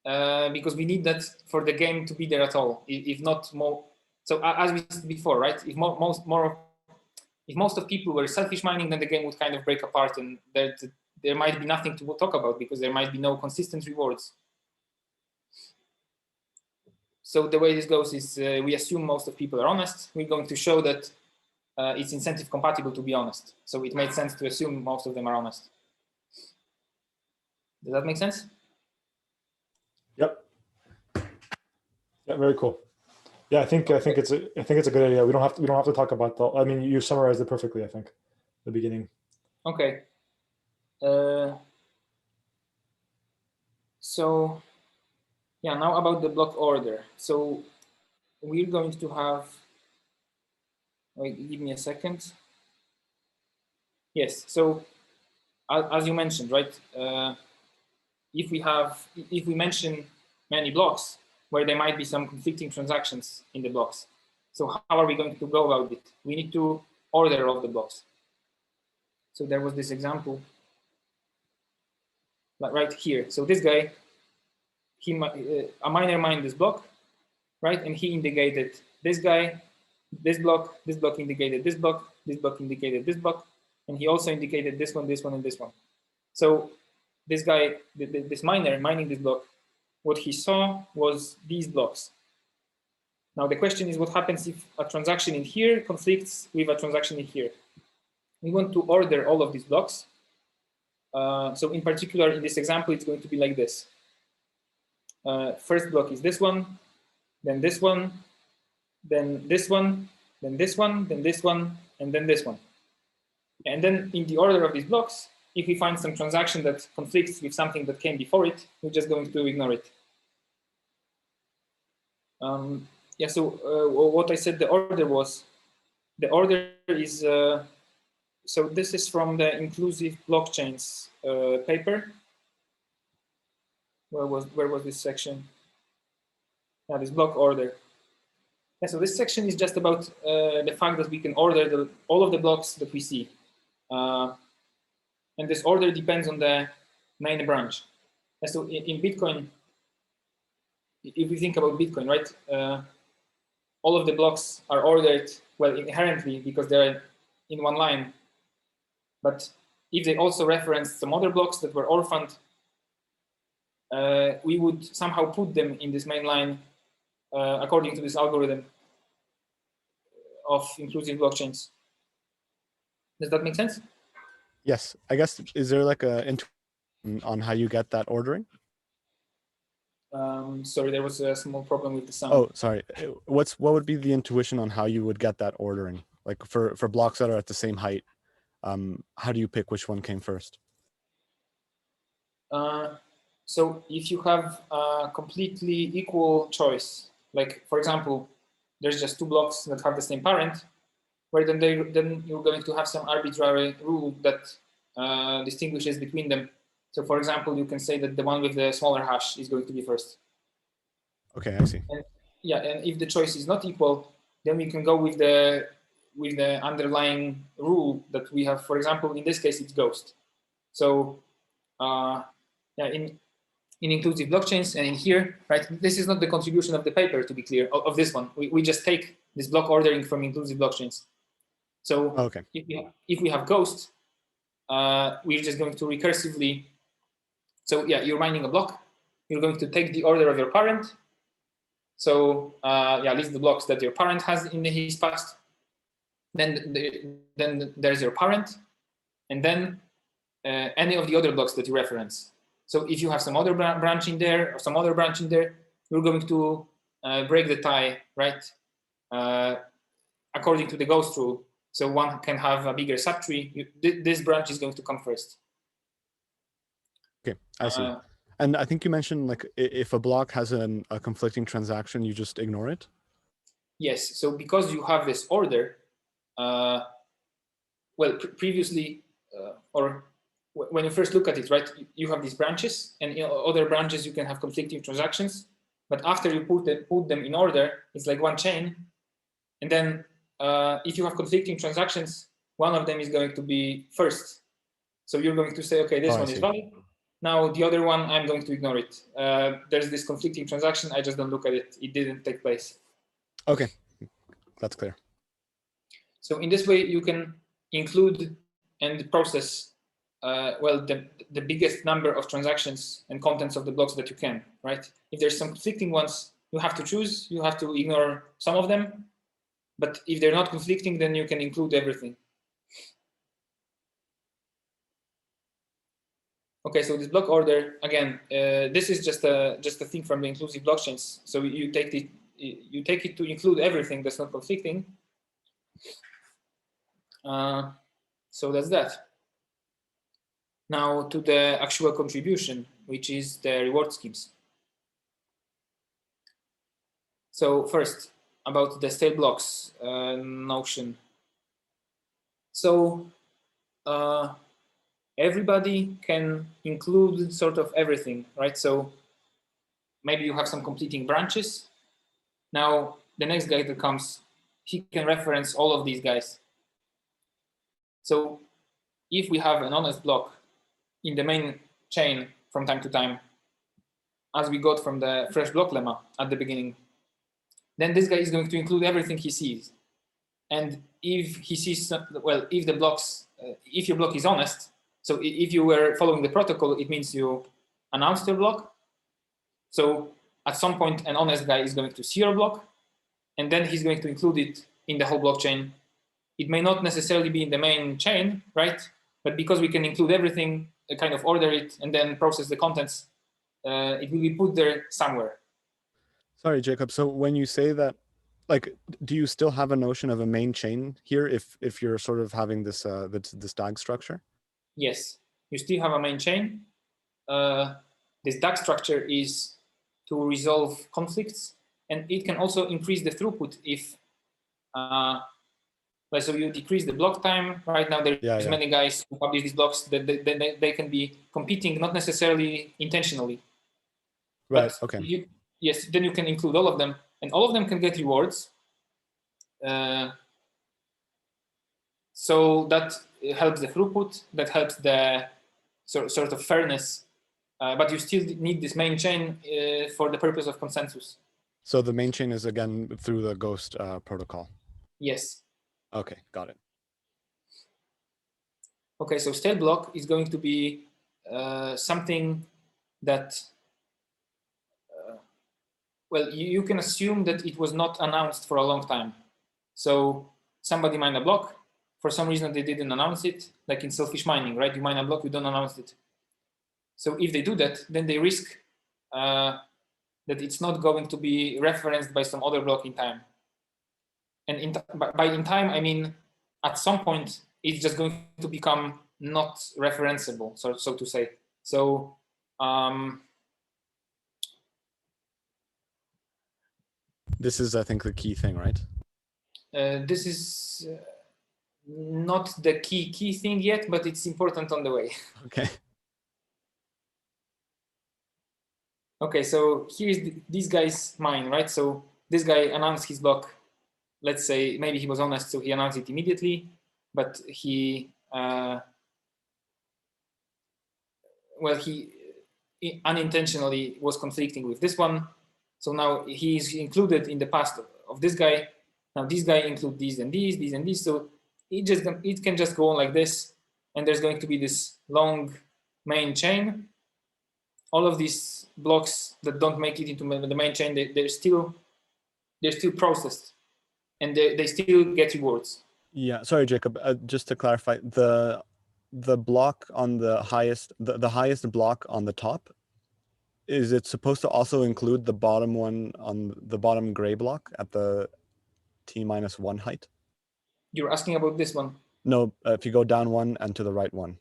because we need that for the game to be there at all, if not more. So as we said before, right? If most of people were selfish mining, then the game would kind of break apart, and there might be nothing to talk about because there might be no consistent rewards. So the way this goes is we assume most of people are honest. We're going to show that it's incentive compatible to be honest. So it made sense to assume most of them are honest. Does that make sense? Yep. Yeah, very cool. Yeah, I think it's a good idea. We don't have to talk about the. I mean, you summarized it perfectly. I think the beginning. Okay. So yeah, now about the block order. So we're going to have. Wait, give me a second. Yes. So as you mentioned, right? If we mention many blocks where there might be some conflicting transactions in the blocks, so how are we going to go about it? We need to order all the blocks. So there was this example, like right here. So this guy, a miner mined this block, right? And he indicated this guy, this block indicated this block indicated this block, and he also indicated this one, and this one. So this guy, this miner mining this block, what he saw was these blocks. Now the question is, what happens if a transaction in here conflicts with a transaction in here? We want to order all of these blocks. So in particular, in this example, it's going to be like this. First block is this one, then this one, then this one, then this one, then this one, and then this one. And then in the order of these blocks, if we find some transaction that conflicts with something that came before it, we're just going to ignore it. Yeah, so what I said the order is, so this is from the Inclusive Blockchains paper. Where was this section? Yeah, this block order. Yeah, so this section is just about the fact that we can order all of the blocks that we see. And this order depends on the main branch. And so in Bitcoin, if we think about Bitcoin, right? All of the blocks are ordered, well, inherently, because they're in one line. But if they also reference some other blocks that were orphaned, we would somehow put them in this main line according to this algorithm of inclusive blockchains. Does that make sense? Yes. I guess, is there like a intuition on how you get that ordering? Sorry, there was a small problem with the sound. Oh, sorry. What would be the intuition on how you would get that ordering? Like for blocks that are at the same height, how do you pick which one came first? So if you have a completely equal choice, like for example, there's just two blocks that have the same parent, where then you're going to have some arbitrary rule that distinguishes between them. So for example, you can say that the one with the smaller hash is going to be first. Okay, I see. And, yeah, and if the choice is not equal, then we can go with the underlying rule that we have. For example, in this case, it's ghost. So yeah, in inclusive blockchains and in here, right? This is not the contribution of the paper, to be clear, of this one. We just take this block ordering from inclusive blockchains. So okay. If we have ghost, we're just going to recursively. So yeah, you're mining a block. You're going to take the order of your parent. So yeah, list the blocks that your parent has in his past. Then there's your parent, and then any of the other blocks that you reference. So if you have some other branch in there or some other branch in there, you're going to break the tie, right? According to the ghost rule. So one can have a bigger subtree. This branch is going to come first. Okay, I see. And I think you mentioned, like, if a block has a conflicting transaction, you just ignore it? Yes, so because you have this order, well, previously, or when you first look at it, right, you have these branches, and in other branches you can have conflicting transactions. But after you put them in order, it's like one chain. And then if you have conflicting transactions, one of them is going to be first. So you're going to say, okay, this one is valid. Now the other one, I'm going to ignore it. There's this conflicting transaction. I just don't look at it. It didn't take place. Okay, that's clear. So in this way, you can include and process well, the biggest number of transactions and contents of the blocks that you can, right? If there's some conflicting ones, you have to choose. You have to ignore some of them. But if they're not conflicting, then you can include everything. Okay, so this block order, again, this is just a thing from the inclusive blockchains. So you take it to include everything that's not conflicting. So that's that. Now to the actual contribution, which is the reward schemes. So first, about the stale blocks notion. So everybody can include sort of everything, right? So maybe you have some completing branches. Now the next guy that comes, he can reference all of these guys. So if we have an honest block in the main chain from time to time, as we got from the fresh block lemma at the beginning, then this guy is going to include everything he sees. And if he sees, well, if the blocks, if your block is honest, so if you were following the protocol, it means you announced your block. So at some point, an honest guy is going to see your block, and then he's going to include it in the whole blockchain. It may not necessarily be in the main chain, right? But because we can include everything, kind of order it, and then process the contents, it will be put there somewhere. Sorry, Jacob. So when you say that, like, do you still have a notion of a main chain here if you're sort of having this this DAG structure? Yes, you still have a main chain. This DAG structure is to resolve conflicts, and it can also increase the throughput if, so you decrease the block time. Right now, there's many guys who publish these blocks that they can be competing, not necessarily intentionally. Right. But okay. Yes, then you can include all of them, and all of them can get rewards. So that helps the throughput, that helps the sort of fairness, but you still need this main chain for the purpose of consensus. So the main chain is again through the Ghost protocol. Yes. Okay, got it. Okay, so stale block is going to be something that, well, you can assume that it was not announced for a long time. So somebody mined a block, for some reason they didn't announce it, like in selfish mining, right? You mine a block, you don't announce it. So if they do that, then they risk that it's not going to be referenced by some other block in time. And by in time, I mean, at some point, it's just going to become not referenceable, so to say. So this is, I think, the key thing, right? This is not the key thing yet, but it's important on the way. Okay. Okay, so here's this guy's mine, right? So this guy announced his block. Let's say maybe he was honest, so he announced it immediately, but he, well, he unintentionally was conflicting with this one. So now he's included in the past of this guy. Now this guy include these and these and these. So it can just go on like this, and there's going to be this long main chain. All of these blocks that don't make it into the main chain, they're still processed, and they still get rewards. Yeah, sorry, Jacob. Just to clarify, the block on the highest block on the top, is it supposed to also include the bottom one on the bottom gray block at the T-1 height? You're asking about this one? No, if you go down one and to the right one,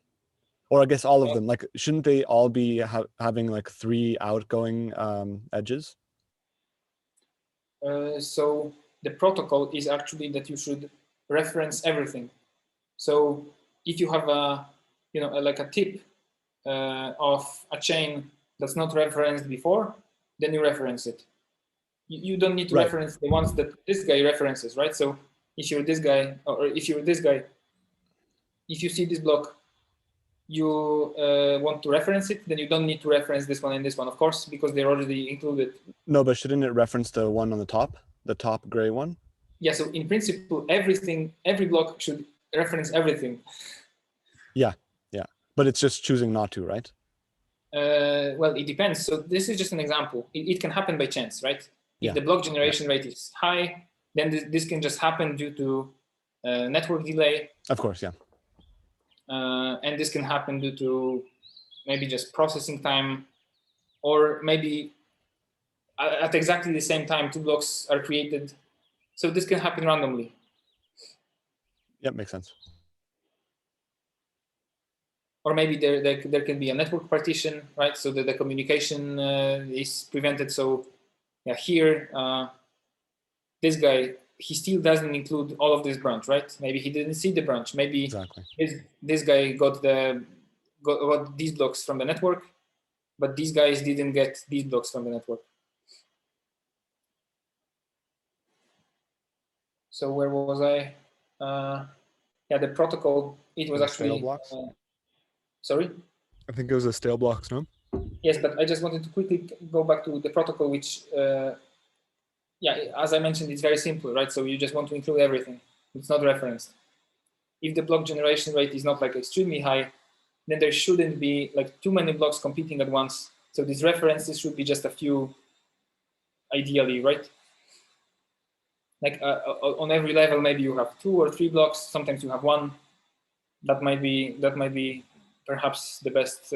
or I guess all of them. Like, shouldn't they all be having like 3 outgoing edges? So the protocol is actually that you should reference everything. So if you have like a tip of a chain that's not referenced before, then you reference it. You don't need to reference the ones that this guy references, right? So if you're this guy, or if you're this guy, if you see this block, you want to reference it, then you don't need to reference this one and this one, of course, because they're already included. No, but shouldn't it reference the one on the top gray one? Yeah, so in principle, every block should reference everything. Yeah, but it's just choosing not to, right? Well, it depends. So this is just an example. It can happen by chance, right? If the block generation rate is high, then this can just happen due to network delay. Of course, yeah. And this can happen due to maybe just processing time, or maybe at exactly the same time, 2 blocks are created. So this can happen randomly. Yep, makes sense. Or maybe there can be a network partition, right? So that the communication is prevented. So yeah, here, this guy, he still doesn't include all of this branch, right? Maybe he didn't see the branch. Maybe Exactly. this guy got these blocks from the network, but these guys didn't get these blocks from the network. So where was I? Yeah, the protocol, it was actually, blocks? Sorry? I think it was the stale blocks, no? Yes, but I just wanted to quickly go back to the protocol, which, yeah, as I mentioned, it's very simple, right? So you just want to include everything. It's not referenced. If the block generation rate is not like extremely high, then there shouldn't be like too many blocks competing at once. So these references should be just a few, ideally, right? Like on every level, maybe you have 2 or 3 blocks. Sometimes you have 1. That might be perhaps the best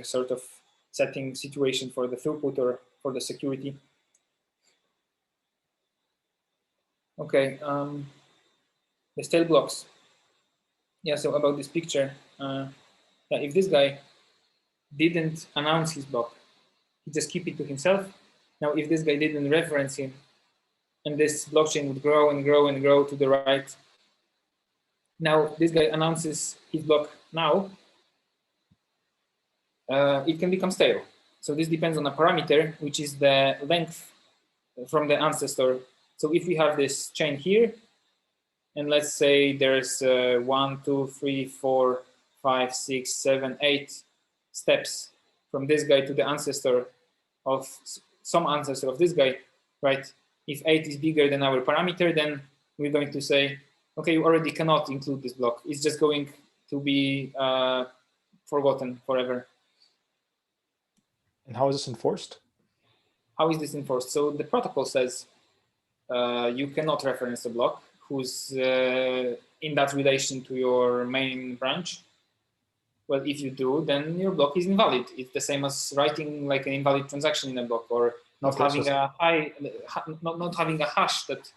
sort of setting situation for the throughput or for the security. Okay, the stale blocks. Yeah, so about this picture, yeah, if this guy didn't announce his block, he just keep it to himself. Now, if this guy didn't reference him, and this blockchain would grow and grow and grow to the right. Now, this guy announces his block now, it can become stale. So this depends on a parameter, which is the length from the ancestor. So if we have this chain here, and let's say there's 1, 2, 3, 4, 5, 6, 7, 8 steps from this guy to the ancestor of some ancestor of this guy, right? If 8 is bigger than our parameter, then we're going to say, okay, you already cannot include this block. It's just going to be forgotten forever. And how is this enforced? How is this enforced? So the protocol says you cannot reference a block who's in that relation to your main branch. Well, if you do, then your block is invalid. It's the same as writing like an invalid transaction in a block, or not having not having a hash that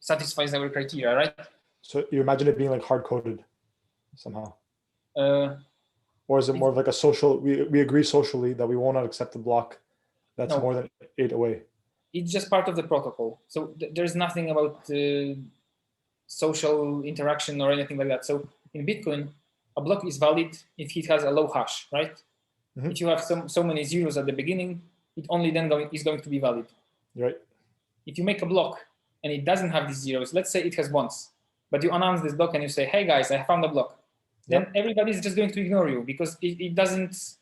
satisfies our criteria, right? So you imagine it being like hard coded somehow, or is it more of like a social? We agree socially that we will not accept the block that's more than 8 away. It's just part of the protocol. So there's nothing about social interaction or anything like that. So in Bitcoin, a block is valid if it has a low hash, right? Mm-hmm. If you have so many zeros at the beginning, it only then is going to be valid. Right. If you make a block and it doesn't have these zeros, let's say it has ones, but you announce this block and you say, hey guys, I found a block. Then everybody's just going to ignore you because it doesn't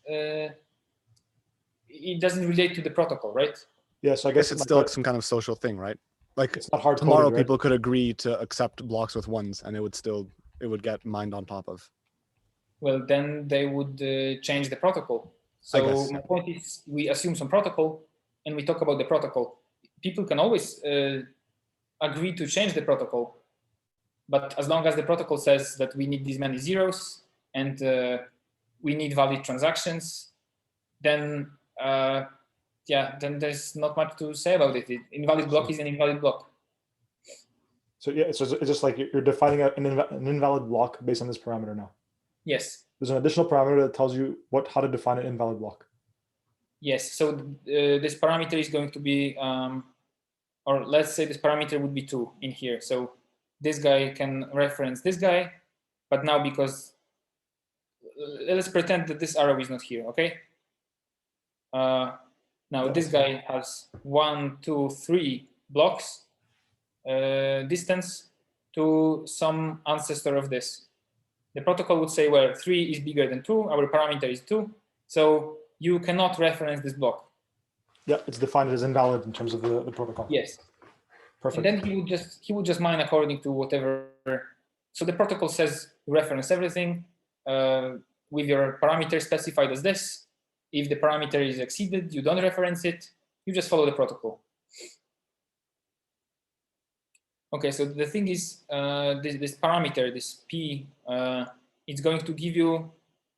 relate to the protocol, right? Yeah, so I guess it's still like some kind of social thing, right? Like it's not hard tomorrow coded, people right? could agree to accept blocks with ones and it would get mined on top of. Well, then they would change the protocol. So my point is we assume some protocol and we talk about the protocol. People can always agree to change the protocol, but as long as the protocol says that we need these many zeros and we need valid transactions, then then there's not much to say about it. Invalid block is an invalid block. So yeah, so it's just like you're defining an invalid block based on this parameter now. Yes. There's an additional parameter that tells you how to define an invalid block. Yes. So this parameter is going to be, or let's say this parameter would be 2 in here. So this guy can reference this guy, but now because let's pretend that this arrow is not here. Okay. Now this guy has 1, 2, 3 blocks distance to some ancestor of this. The protocol would say, well, 3 is bigger than 2. Our parameter is 2. So you cannot reference this block. Yeah, it's defined as invalid in terms of the protocol. Yes. Perfect. And then he would just mine according to whatever. So the protocol says reference everything with your parameter specified as this. If the parameter is exceeded, you don't reference it. You just follow the protocol. Okay, so the thing is, this parameter, this P, it's going to give you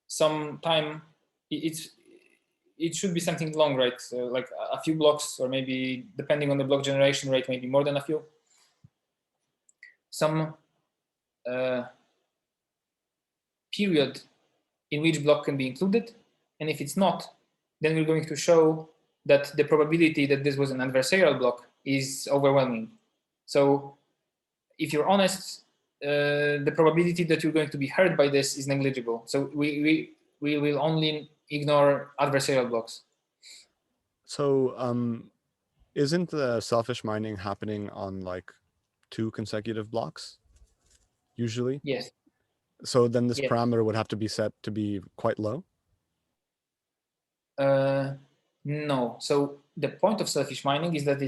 some time it should be something long, right? So like a few blocks, or maybe depending on the block generation rate, maybe more than a few. Some period in which block can be included, and if it's not, then we're going to show that the probability that this was an adversarial block is overwhelming. So if you're honest, the probability that you're going to be hurt by this is negligible. So we will only ignore adversarial blocks. So isn't the selfish mining happening on like 2 consecutive blocks usually? Yes. So then this Yes. parameter would have to be set to be quite low? No. So the point of selfish mining is that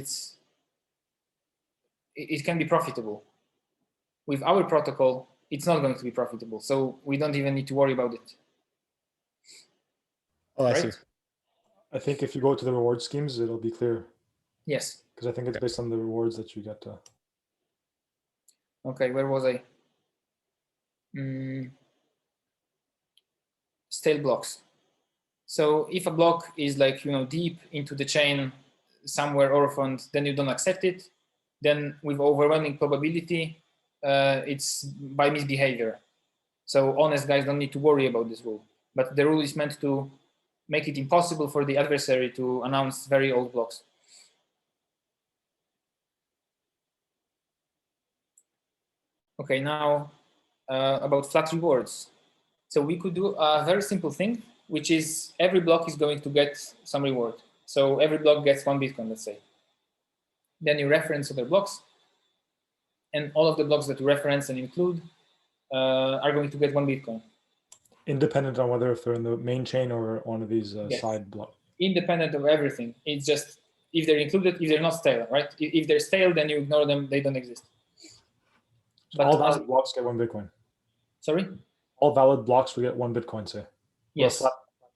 it can be profitable. With our protocol, it's not going to be profitable. So we don't even need to worry about it. Oh, I Right? see. I think if you go to the reward schemes, it'll be clear. Yes. Because I think it's based on the rewards that you get. Okay, where was I? Stale blocks. So if a block is like, deep into the chain somewhere orphaned, then you don't accept it. Then with overwhelming probability, it's by misbehavior. So honest guys don't need to worry about this rule. But the rule is meant to make it impossible for the adversary to announce very old blocks. Okay, now about Flux Rewards. So we could do a very simple thing, which is every block is going to get some reward. So every block gets 1 Bitcoin, let's say. Then you reference other blocks, and all of the blocks that you reference and include are going to get 1 Bitcoin. Independent on whether if they're in the main chain or one of these Yes. side blocks. Independent of everything. It's just if they're included, if they're not stale, right? If they're stale, then you ignore them, they don't exist. So all valid blocks get 1 Bitcoin. Sorry? All valid blocks will get 1 Bitcoin, say. Yes. Or a flat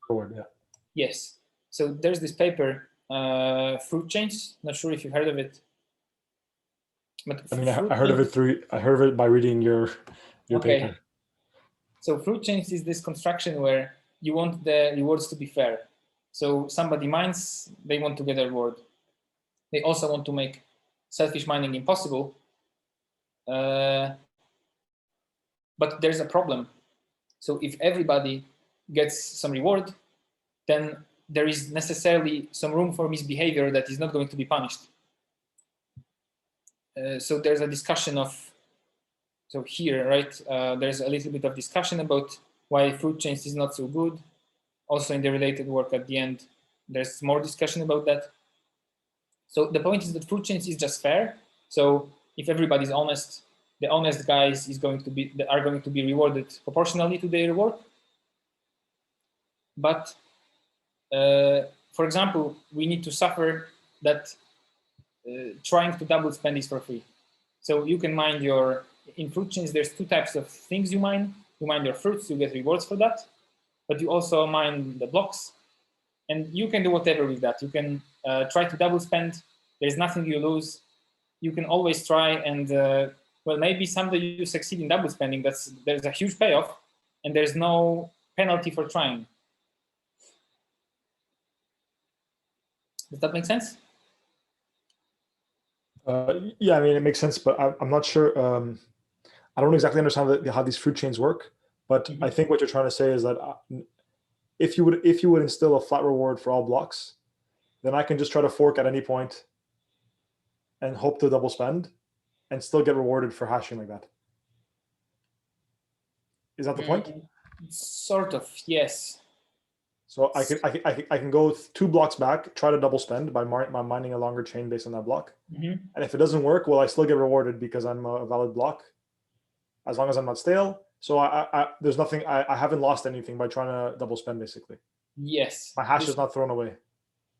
forward, yeah. Yes. So there's this paper, Fruit Chains. Not sure if you've heard of it. But I mean, I heard of it by reading your paper. So Fruit Chains is this construction where you want the rewards to be fair. So somebody mines, they want to get a reward. They also want to make selfish mining impossible. But there's a problem. So if everybody gets some reward, then there is necessarily some room for misbehavior that is not going to be punished. So there's a discussion of, so here, right, there's a little bit of discussion about why Fruit Chains is not so good. Also in the related work at the end, there's more discussion about that. So the point is that Fruit Chains is just fair. So if everybody's honest, the honest guys are going to be rewarded proportionally to their work. But for example, we need to suffer that trying to double spend is for free. So you can mine in Fruit Chains, there's 2 types of things you mine. You mine your fruits, you get rewards for that. But you also mine the blocks. And you can do whatever with that. You can try to double spend. There's nothing you lose. You can always try and, well, maybe someday you succeed in double spending. There's a huge payoff, and there's no penalty for trying. Does that make sense? Yeah, I mean, it makes sense, but I'm not sure. I don't exactly understand how these fruit chains work, but I think what you're trying to say is that if you would instill a flat reward for all blocks, then I can just try to fork at any point and hope to double spend and still get rewarded for hashing like that. Is that the point? Sort of, yes. So I can go 2 blocks back, try to double spend by mining a longer chain based on that block. And if it doesn't work, well, I still get rewarded because I'm a valid block, as long as I'm not stale. So there's nothing, I haven't lost anything by trying to double spend, basically. Yes. My hash is not thrown away.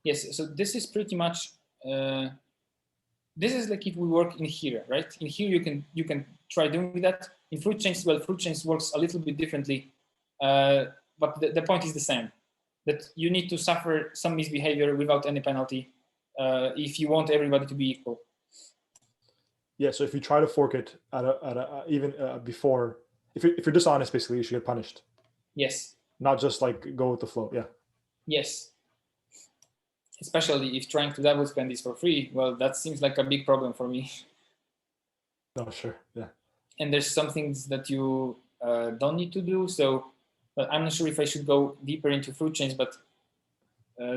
Yes, so this is pretty much, this is like if we work in here, right? In here, you can try doing that. In Fruit Chains, well, Fruit Chains works a little bit differently, but the point is the same, that you need to suffer some misbehavior without any penalty if you want everybody to be equal. Yeah, so if you try to fork it even before, if you're dishonest, basically, you should get punished. Yes, not just like go with the flow. Yeah. Yes. Especially if trying to double spend is for free. Well, that seems like a big problem for me. No, sure. Yeah. And there's some things that you don't need to do. So, but I'm not sure if I should go deeper into fruit chains, but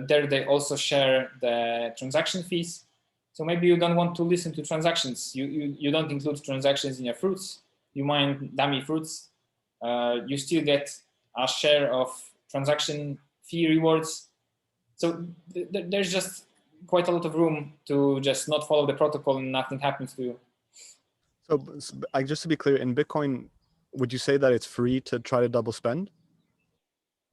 there they also share the transaction fees. So maybe you don't want to listen to transactions. You don't include transactions in your fruits. You mine dummy fruits. You still get a share of transaction fee rewards. So there's just quite a lot of room to just not follow the protocol and nothing happens to you. So just to be clear, in Bitcoin, would you say that it's free to try to double spend?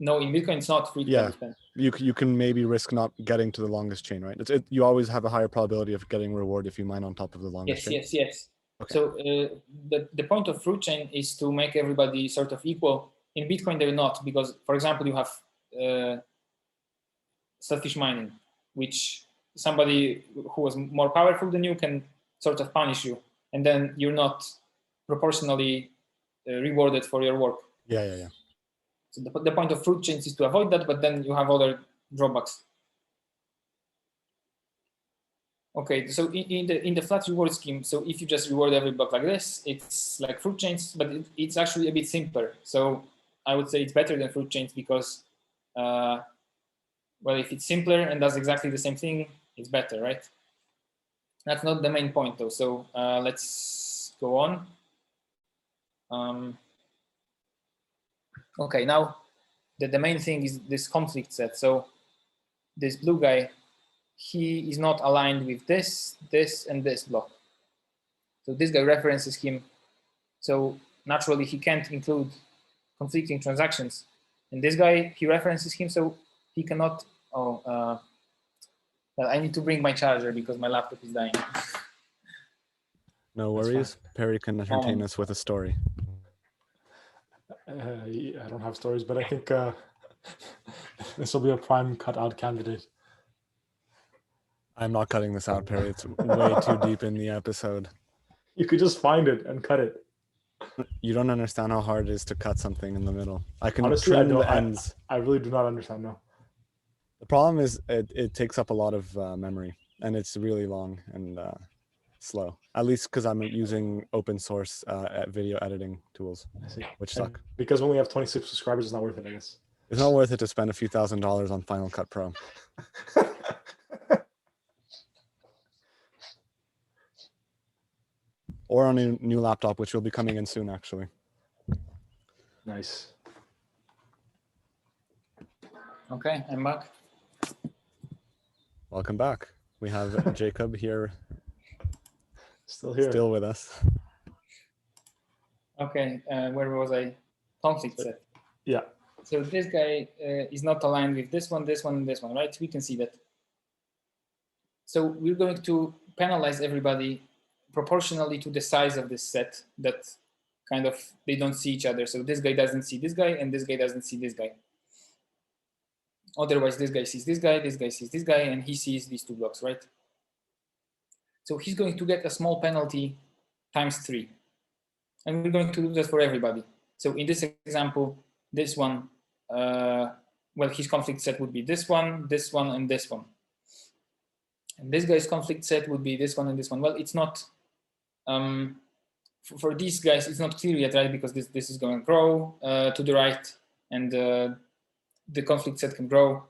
No, in Bitcoin, it's not free to double spend. You can maybe risk not getting to the longest chain, right? You always have a higher probability of getting reward if you mine on top of the longest chain. Yes. Okay. So the point of fruit chain is to make everybody sort of equal. In Bitcoin, they're not, because, for example, you have Starfish mining, which somebody who was more powerful than you can sort of punish you, and then you're not proportionally rewarded for your work. Yeah. So the point of fruit chains is to avoid that, but then you have other drawbacks. Okay, so in the Flux Reward scheme, so if you just reward every block like this, it's like fruit chains, but it's actually a bit simpler. So I would say it's better than fruit chains because, well, if it's simpler and does exactly the same thing, it's better, right? That's not the main point though. So let's go on. Okay, now the main thing is this conflict set. So this blue guy, he is not aligned with this, and this block. So this guy references him. So naturally, he can't include conflicting transactions. And this guy, he references him, so he cannot. Well, I need to bring my charger because my laptop is dying. No worries. Perry can entertain us with a story. I don't have stories, but I think this will be a prime cutout candidate. I'm not cutting this out, Perry. It's way too deep in the episode. You could just find it and cut it. You don't understand how hard it is to cut something in the middle. I can Honestly, trim the ends. I really do not understand, no. The problem is it takes up a lot of memory, and it's really long and slow. At least because I'm using open source video editing tools, which suck. Because we only have 26 subscribers, it's not worth it, I guess. It's not worth it to spend a few $1,000s on Final Cut Pro. Or on a new laptop, which will be coming in soon, actually. Nice. Okay, I'm back. Welcome back. We have Jacob here. Still here. Still with us. Okay, where was I? Conflict set. Yeah. So this guy is not aligned with this one, and this one, right? We can see that. So we're going to penalize everybody proportionally to the size of this set that kind of, they don't see each other. So this guy doesn't see this guy, and this guy doesn't see this guy. Otherwise, this guy sees this guy sees this guy, and he sees these two blocks, right? So he's going to get a small penalty times 3. And we're going to do that for everybody. So in this example, this one, well, his conflict set would be this one, and this one. And this guy's conflict set would be this one and this one. Well, it's not, for these guys, it's not clear yet, right? Because this is going to grow to the right, and the conflict set can grow.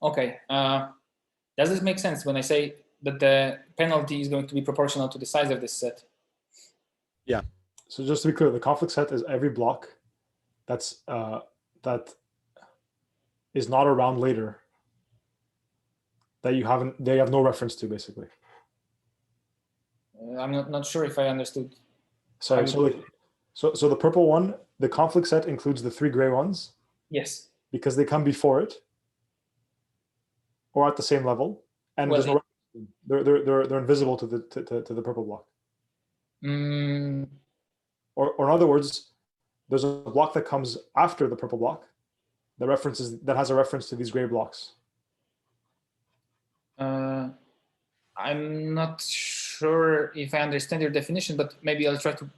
Okay, does this make sense when I say that the penalty is going to be proportional to the size of this set? Yeah. So just to be clear, the conflict set is every block that's that is not around later that they have no reference to, basically. I'm not sure if I understood. Sorry, so the purple one, the conflict set includes the 3 gray ones. Yes. Because they come before it or at the same level, and well, there's no, they're invisible to the purple block. Or in other words, there's a block that comes after the purple block that has a reference to these gray blocks. I'm not sure if I understand your definition, but maybe I'll try to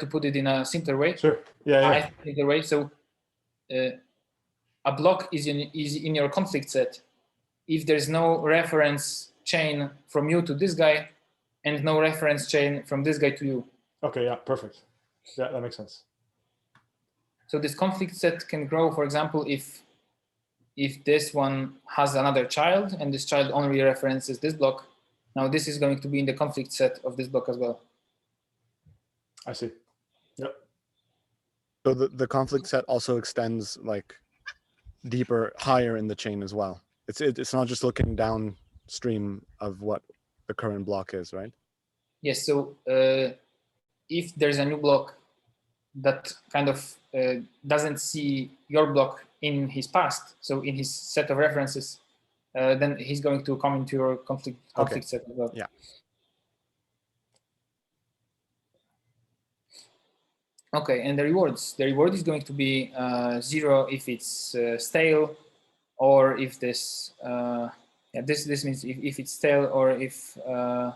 put it in a simpler way. Sure. Yeah. Simpler way. So a block is in your conflict set if there's no reference chain from you to this guy and no reference chain from this guy to you. Okay, yeah, perfect. Yeah, that makes sense. So this conflict set can grow, for example, if this one has another child and this child only references this block. Now this is going to be in the conflict set of this block as well. I see. Yep. So the conflict set also extends like deeper, higher in the chain as well. It's not just looking downstream of what the current block is, right? Yes. So if there's a new block that kind of doesn't see your block in his past, so in his set of references, then he's going to come into your conflict set as well. Yeah. Okay, and the rewards. The reward is going to be 0 if it's stale, or if this this means if it's stale, or if I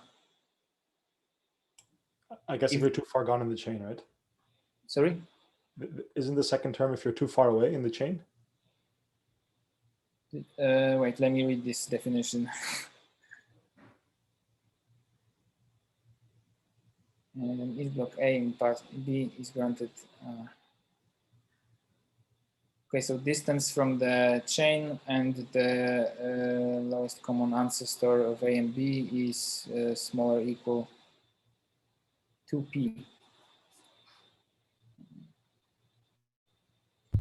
guess if you're too far gone in the chain, right? Sorry? Isn't the second term if you're too far away in the chain? Wait, let me read this definition. If block A in part B is granted. Okay, so distance from the chain and the lowest common ancestor of A and B is smaller or equal to P.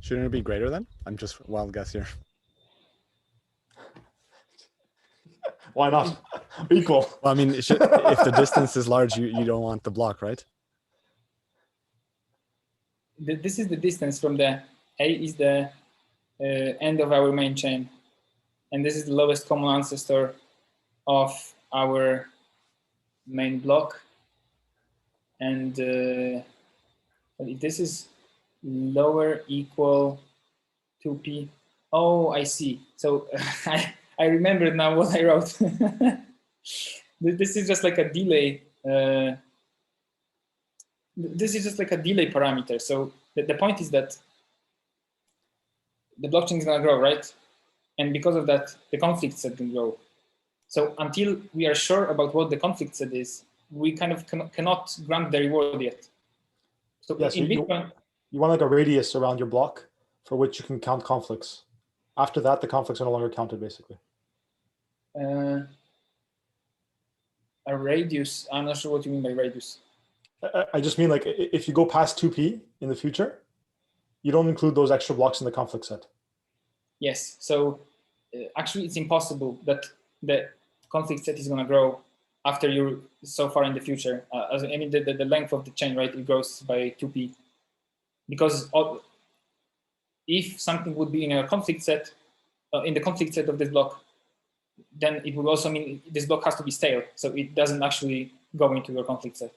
Shouldn't it be greater then? I'm just wild guess here. Why not? Equal. Well, I mean, if the distance is large, you don't want the block, right? This is the distance from the A is the end of our main chain. And this is the lowest common ancestor of our main block. And if this is lower equal to P, oh, I see. So I remembered now what I wrote. This is just like a delay. This is just like a delay parameter. So the point is that the blockchain is going to grow, right? And because of that, the conflict set can grow. So until we are sure about what the conflict set is, we kind of cannot grant the reward yet. So yes, in Bitcoin, you want like a radius around your block for which you can count conflicts. After that, the conflicts are no longer counted, basically. A radius, I'm not sure what you mean by radius. I just mean like if you go past 2P in the future, you don't include those extra blocks in the conflict set. Yes, so actually it's impossible that the conflict set is going to grow after you're so far in the future. I mean, the length of the chain, right, it grows by 2P. Because if something would be in a conflict set, in the conflict set of this block, then it would also mean this block has to be stale. So it doesn't actually go into your conflict set.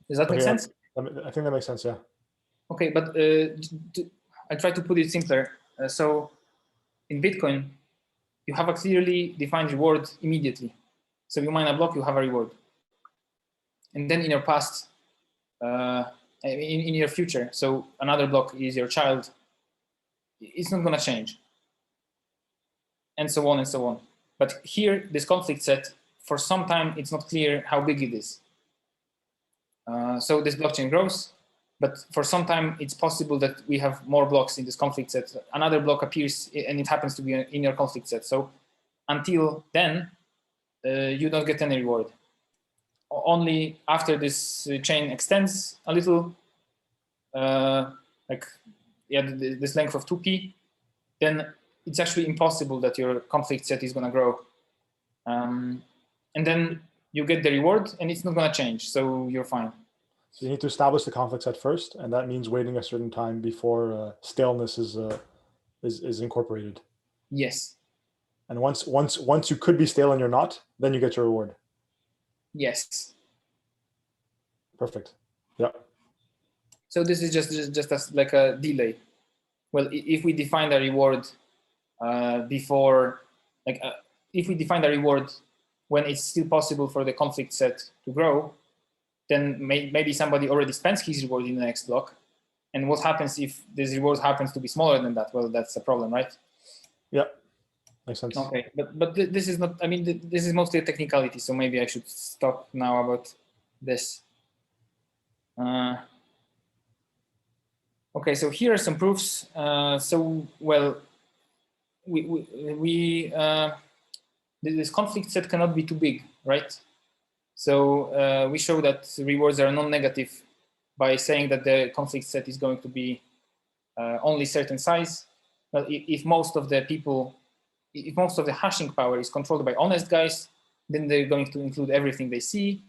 Does that make sense? I think that makes sense, yeah. Okay, but I try to put it simpler. So in Bitcoin, you have a clearly defined reward immediately. So you mine a block, you have a reward. And then in your past, in your future, so another block is your child, it's not going to change. And so on and so on. But here, this conflict set, for some time, it's not clear how big it is. So this blockchain grows, but for some time, it's possible that we have more blocks in this conflict set. Another block appears, and it happens to be in your conflict set. So until then, you don't get any reward. Only after this chain extends a little, this length of 2P, then it's actually impossible that your conflict set is going to grow. And then you get the reward, and it's not going to change, so you're fine. So you need to establish the conflict set first, and that means waiting a certain time before staleness is incorporated. Yes. And once you could be stale and you're not, then you get your reward. Yes. Perfect. Yeah. So this is just as like a delay. Well, if we define the reward before, if we define the reward when it's still possible for the conflict set to grow, then maybe somebody already spends his reward in the next block, And what happens if this reward happens to be smaller than that? Well, that's a problem, right? Yeah, makes sense. Okay, but this is not, I mean, this is mostly a technicality, so maybe I should stop now about this. Okay, so here are some proofs. So, well, this conflict set cannot be too big, right? So we show that rewards are non-negative by saying that the conflict set is going to be only certain size. Well, if most of the hashing power is controlled by honest guys, then they're going to include everything they see.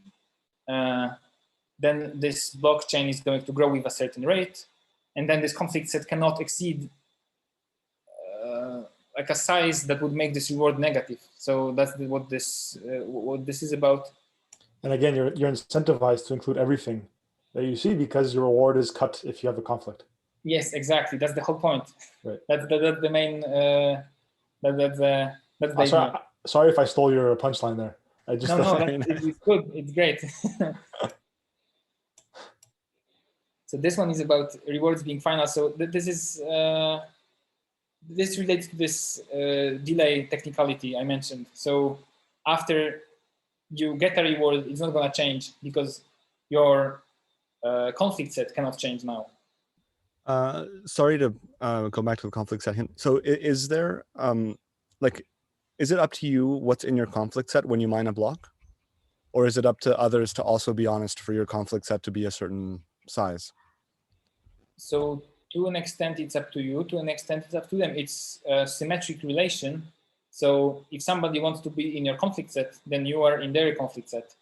Then this blockchain is going to grow with a certain rate. And then this conflict set cannot exceed like a size that would make this reward negative. So that's what this is about. And again, you're incentivized to include everything that you see because your reward is cut if you have a conflict. Yes, exactly. That's the whole point. Right. That's the main. That's the idea. Sorry if I stole your punchline there. I just it's good. It's great. So this one is about rewards being final. So this is this relates to this delay technicality I mentioned. So after you get a reward, it's not going to change because your conflict set cannot change now. Sorry to go back to the conflict set. So is there is it up to you what's in your conflict set when you mine a block, or is it up to others to also be honest for your conflict set to be a certain size? So to an extent, it's up to you. To an extent, it's up to them. It's a symmetric relation. So if somebody wants to be in your conflict set, then you are in their conflict set.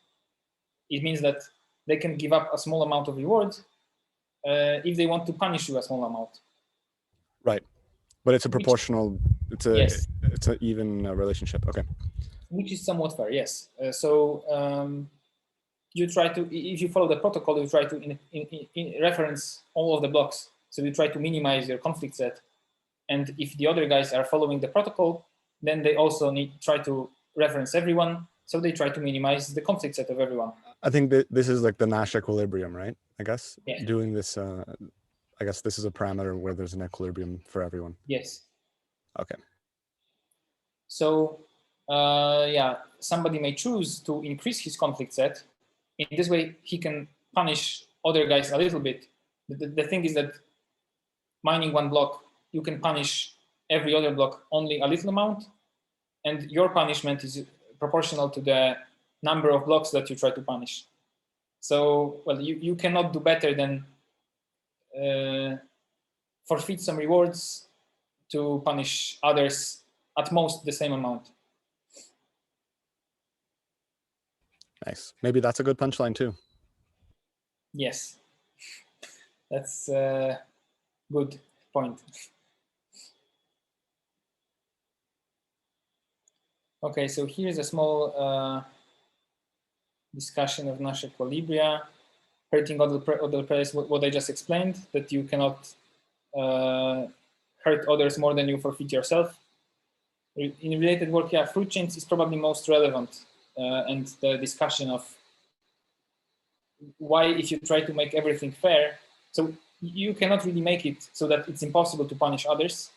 It means that they can give up a small amount of reward if they want to punish you a small amount. Right, but it's a proportional. It's a yes. It's an even relationship. Okay. Which is somewhat fair, yes. You try to, if you follow the protocol, you try to reference all of the blocks. So you try to minimize your conflict set. And if the other guys are following the protocol, then they also try to reference everyone. So they try to minimize the conflict set of everyone. I think that this is like the Nash equilibrium, right? I guess yeah. Doing this, I guess this is a parameter where there's an equilibrium for everyone. Yes. Okay. So somebody may choose to increase his conflict set. In this way, he can punish other guys a little bit. The thing is that mining one block, you can punish every other block only a little amount, and your punishment is proportional to the number of blocks that you try to punish. So, well, you cannot do better than forfeit some rewards to punish others at most the same amount. Nice. Maybe that's a good punchline too. Yes, that's a good point. Okay, so here's a small discussion of Nash equilibria, hurting other players, what I just explained, that you cannot hurt others more than you forfeit yourself. In related work, yeah, fruit chains is probably most relevant, and the discussion of why, if you try to make everything fair, so you cannot really make it so that it's impossible to punish others.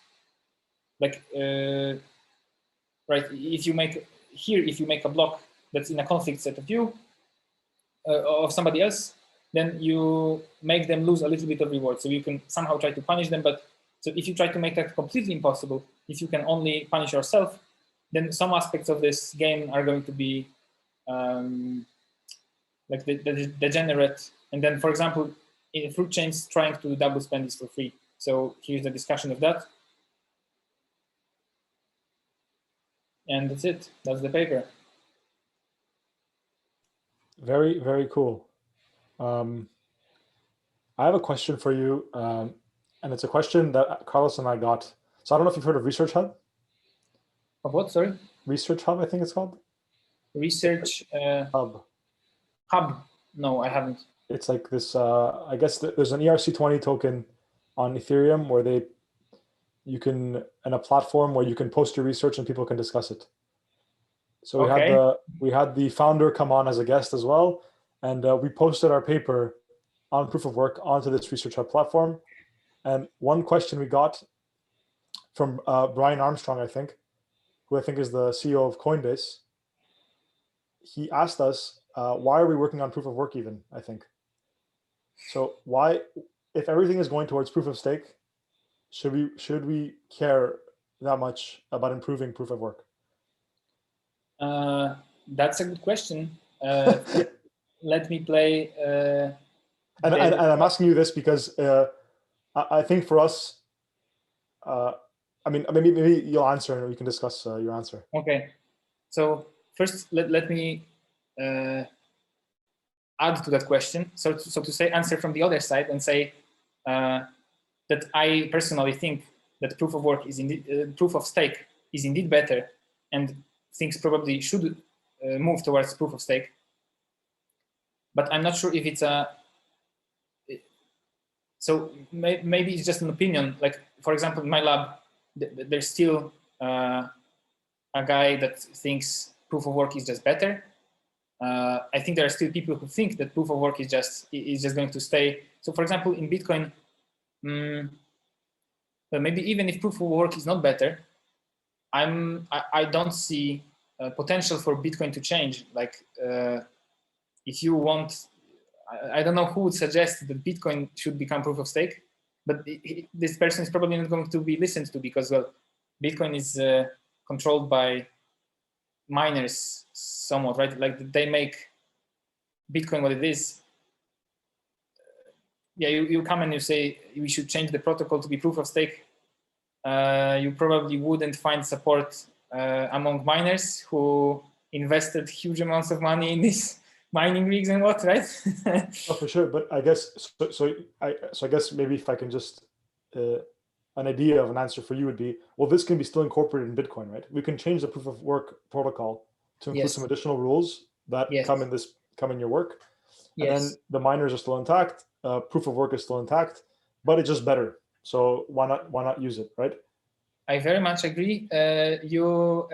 Like, right, if you make a block that's in a conflict set of you, of somebody else, then you make them lose a little bit of reward. So you can somehow try to punish them, but so if you try to make that completely impossible, if you can only punish yourself, then some aspects of this game are going to be like the degenerate. And then, for example, in fruit chains, trying to double spend is for free. So here's the discussion of that. And that's it. That's the paper. Very, very cool. I have a question for you, and it's a question that Carlos and I got. So I don't know if you've heard of Research Hub. Of what, sorry? Research Hub, I think it's called. Research Hub. Hub. No, I haven't. It's like this, I guess there's an ERC20 token on Ethereum where you can, and a platform where you can post your research and people can discuss it. So we had the founder come on as a guest as well, and we posted our paper on proof of work onto this research hub platform. And one question we got from Brian Armstrong, I think, who I think is the CEO of Coinbase, he asked us, why are we working on proof of work even, I think. So why, if everything is going towards proof of stake, should we care that much about improving proof of work? That's a good question. Let me play. And I'm asking you this because I think for us, I mean, maybe you'll answer and we can discuss your answer. Okay. So first, let me add to that question. So to say, answer from the other side and say that I personally think that proof of work is indeed proof of stake is indeed better, and things probably should move towards proof of stake. But I'm not sure if it's a. So maybe it's just an opinion. Like, for example, in my lab, there's still a guy that thinks proof of work is just better. I think there are still people who think that proof of work is just going to stay. So, for example, in Bitcoin, but maybe even if proof of work is not better, I don't see potential for Bitcoin to change. Like, if you want, I don't know who would suggest that Bitcoin should become proof of stake, but this person is probably not going to be listened to because, well, Bitcoin is controlled by miners somewhat, right? Like, they make Bitcoin what it is. Yeah, you come and you say we should change the protocol to be proof of stake. You probably wouldn't find support among miners who invested huge amounts of money in this mining rigs and what, right? Oh, for sure. But I guess so I guess maybe if I can just an idea of an answer for you would be, well, this can be still incorporated in Bitcoin, right? We can change the proof of work protocol to include Yes. some additional rules that Yes. come in your work. Yes. And then the miners are still intact. Proof of work is still intact, but it's just better. So why not use it, right? I very much agree. You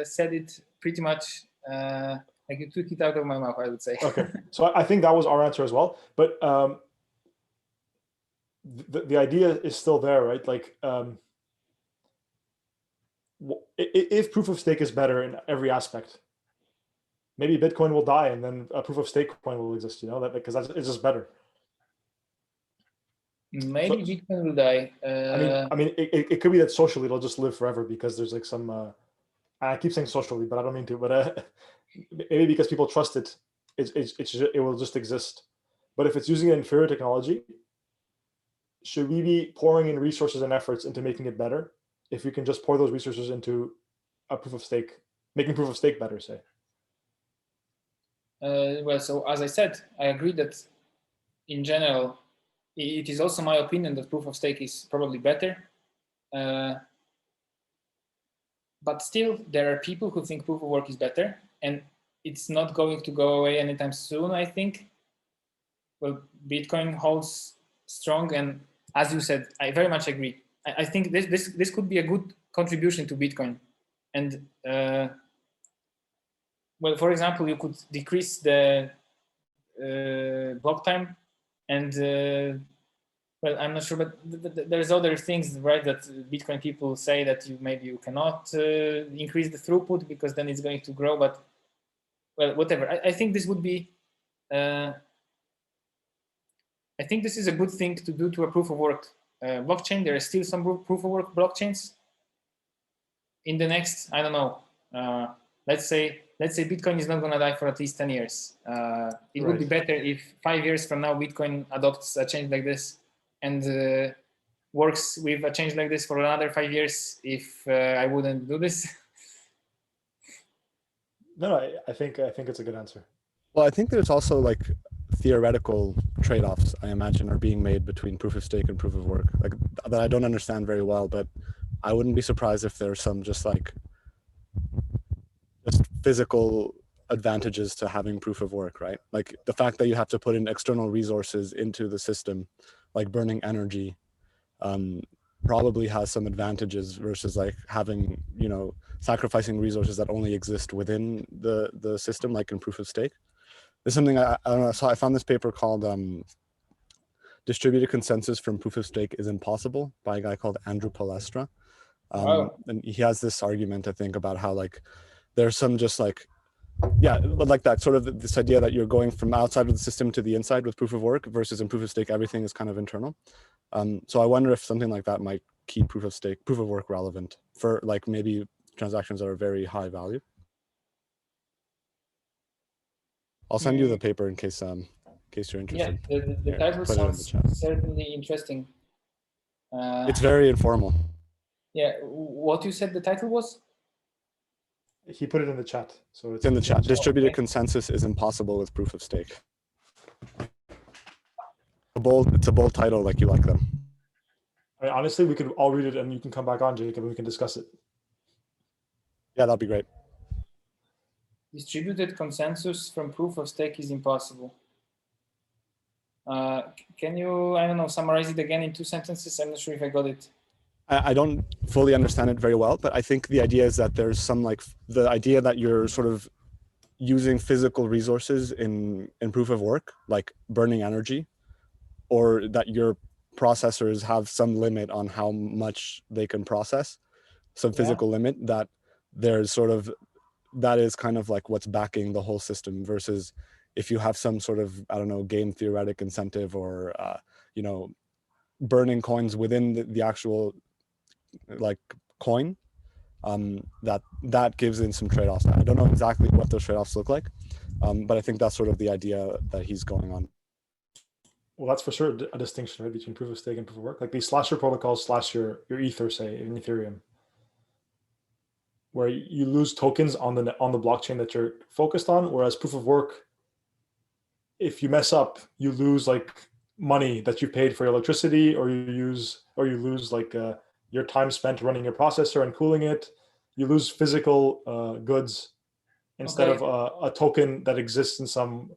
said it pretty much like you took it out of my mouth, I would say. Okay, so I think that was our answer as well. But the idea is still there, right? Like, if proof of stake is better in every aspect, maybe Bitcoin will die and then a proof of stake coin will exist, you know, that because it's just better. Maybe so, Bitcoin will die. I mean, it could be that socially it'll just live forever because there's like some. I keep saying socially, but I don't mean to. But maybe because people trust it, it will just exist. But if it's using an inferior technology, should we be pouring in resources and efforts into making it better? If we can just pour those resources into a proof of stake, making proof of stake better, say. Well, so as I said, I agree that in general, it is also my opinion that proof of stake is probably better. But still, there are people who think proof of work is better, and it's not going to go away anytime soon, I think. Well, Bitcoin holds strong, and as you said, I very much agree. I think this could be a good contribution to Bitcoin. And well, for example, you could decrease the block time, and well, I'm not sure, but there's other things, right? That Bitcoin people say that maybe you cannot increase the throughput because then it's going to grow. But well, whatever. I think this would be. I think this is a good thing to do to a proof of work blockchain. There are still some proof of work blockchains. In the next, I don't know. Let's say Bitcoin is not going to die for at least 10 years. It would be better if 5 years from now Bitcoin adopts a change like this and works with a change like this for another 5 years. If I wouldn't do this. No, I think it's a good answer. Well, I think there's also like theoretical trade-offs, I imagine, are being made between proof of stake and proof of work, like that I don't understand very well, but I wouldn't be surprised if there's some just physical advantages to having proof of work, right? Like the fact that you have to put in external resources into the system, like burning energy, probably has some advantages versus like having, sacrificing resources that only exist within the system, like in proof of stake. There's something I don't know. So I found this paper called distributed consensus from proof of stake is impossible by a guy called Andrew Palestra. Wow. And he has this argument, I think, about how like there's some just like, yeah, like that sort of this idea that you're going from outside of the system to the inside with proof of work versus in proof of stake, everything is kind of internal. So I wonder if something like that might keep proof of work relevant for like maybe transactions that are very high value. I'll send you the paper in case you're interested. Yeah, the title sounds certainly interesting. It's very informal. Yeah, what you said the title was? He put it in the chat, so it's in the chat. Distributed consensus is impossible with proof of stake. It's a bold title, like you like them. I mean, honestly, we could all read it, and you can come back on, Jacob, and we can discuss it. Yeah, that'd be great. Distributed consensus from proof of stake is impossible. Can you, I don't know, summarize it again in 2 sentences? I'm not sure if I got it. I don't fully understand it very well, but I think the idea is that there's some like the idea that you're sort of using physical resources in proof of work, like burning energy, or that your processors have some limit on how much they can process, some physical limit, that there's sort of, that is kind of like what's backing the whole system, versus if you have some sort of, I don't know, game theoretic incentive or, you know, burning coins within the actual like coin, that gives in some trade-offs. I don't know exactly what those trade-offs look like, but I think that's sort of the idea that he's going on. Well, that's for sure a distinction, right, between proof of stake and proof of work. Like these slasher protocols slash your ether, say, in Ethereum, where you lose tokens on the blockchain that you're focused on, whereas proof of work, if you mess up, you lose like money that you paid for your electricity, or you lose like your time spent running your processor and cooling it. You lose physical goods instead of a token that exists in some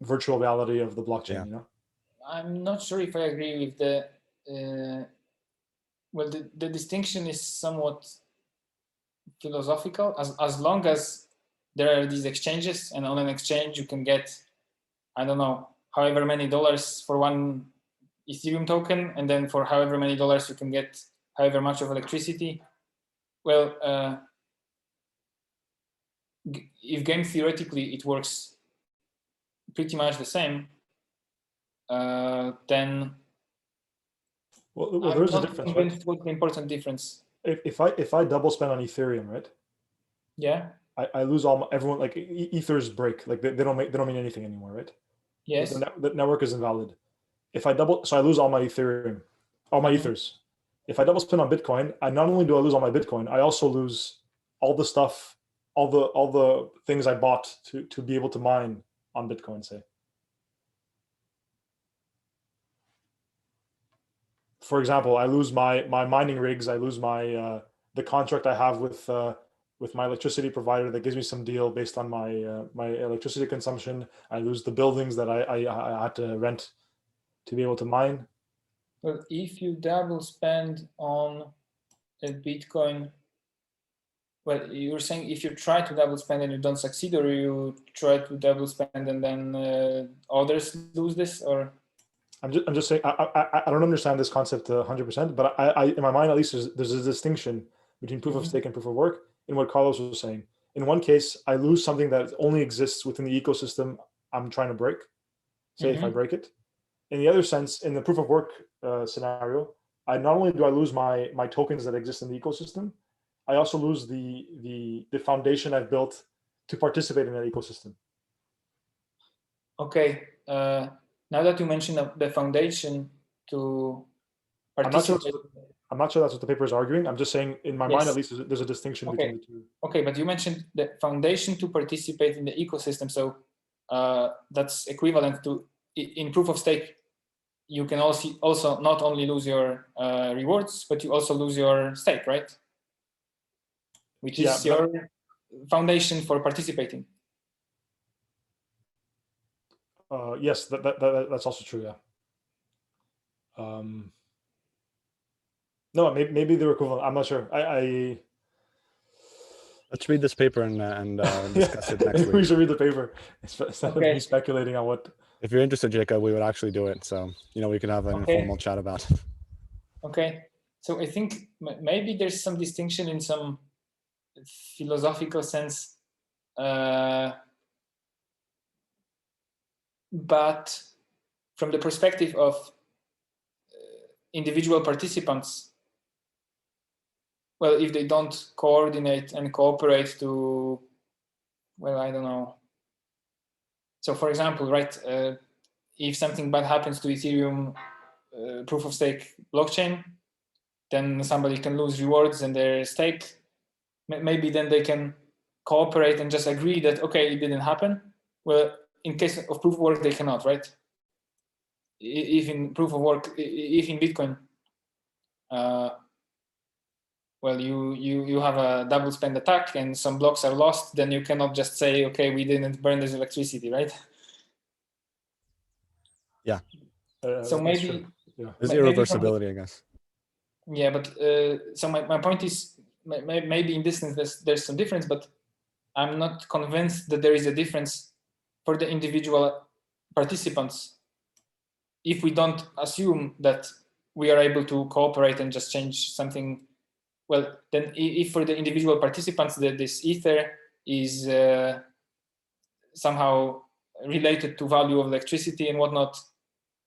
virtual reality of the blockchain. You know, I'm not sure if I agree with the. Well, the distinction is somewhat philosophical. As long as there are these exchanges, and on an exchange you can get, I don't know, however many dollars for one Ethereum token, and then for however many dollars you can get however much of electricity. Well, if game theoretically it works pretty much the same, then well there's a difference, right? What's the important difference? If I double spend on Ethereum, right? Yeah. I lose all everyone, like ethers break, like they don't mean anything anymore, right? Yes. The network is invalid. If I so I lose all my Ethereum, all my ethers. If I double spend on Bitcoin, I not only do I lose all my Bitcoin, I also lose all the stuff, all the things I bought to be able to mine on Bitcoin, say. For example, I lose my mining rigs. I lose my the contract I have with my electricity provider that gives me some deal based on my my electricity consumption. I lose the buildings that I had to rent to be able to mine. Well, if you double spend on a Bitcoin, well, you're saying if you try to double spend and you don't succeed, or you try to double spend and then others lose this, or? I'm just saying, I don't understand this concept 100%, but I in my mind at least there's a distinction between proof of stake and proof of work in what Carlos was saying. In one case, I lose something that only exists within the ecosystem I'm trying to break, say if I break it. In the other sense, in the proof of work scenario, I not only do I lose my tokens that exist in the ecosystem, I also lose the foundation I've built to participate in that ecosystem. Okay. Now that you mentioned the foundation to participate, I'm not sure that's what the paper is arguing. I'm just saying, in my mind at least, there's a distinction between the two. Okay, but you mentioned the foundation to participate in the ecosystem, so that's equivalent to, in proof of stake, you can also not only lose your rewards, but you also lose your stake, right? Which is your foundation for participating. Yes, that's also true. Yeah. No, maybe they're equivalent. I'm not sure. Let's read this paper and discuss it next week. We should read the paper instead of me speculating on what If you're interested, Jacob, we would actually do it. So, we could have an informal chat about it. Okay. So I think maybe there's some distinction in some philosophical sense, but from the perspective of individual participants, well, if they don't coordinate and cooperate to, well, I don't know. So for example, right, if something bad happens to Ethereum proof of stake blockchain, then somebody can lose rewards in their stake. Maybe then they can cooperate and just agree that, okay, it didn't happen. Well, in case of proof of work, they cannot, right? If in proof of work, if in Bitcoin, well, you have a double spend attack and some blocks are lost, then you cannot just say, okay, we didn't burn this electricity, right? Yeah. So maybe there's irreversibility, I guess. Yeah, but so my point is, maybe in this sense there's some difference, but I'm not convinced that there is a difference for the individual participants if we don't assume that we are able to cooperate and just change something. Well, then if for the individual participants that this ether is somehow related to value of electricity and whatnot,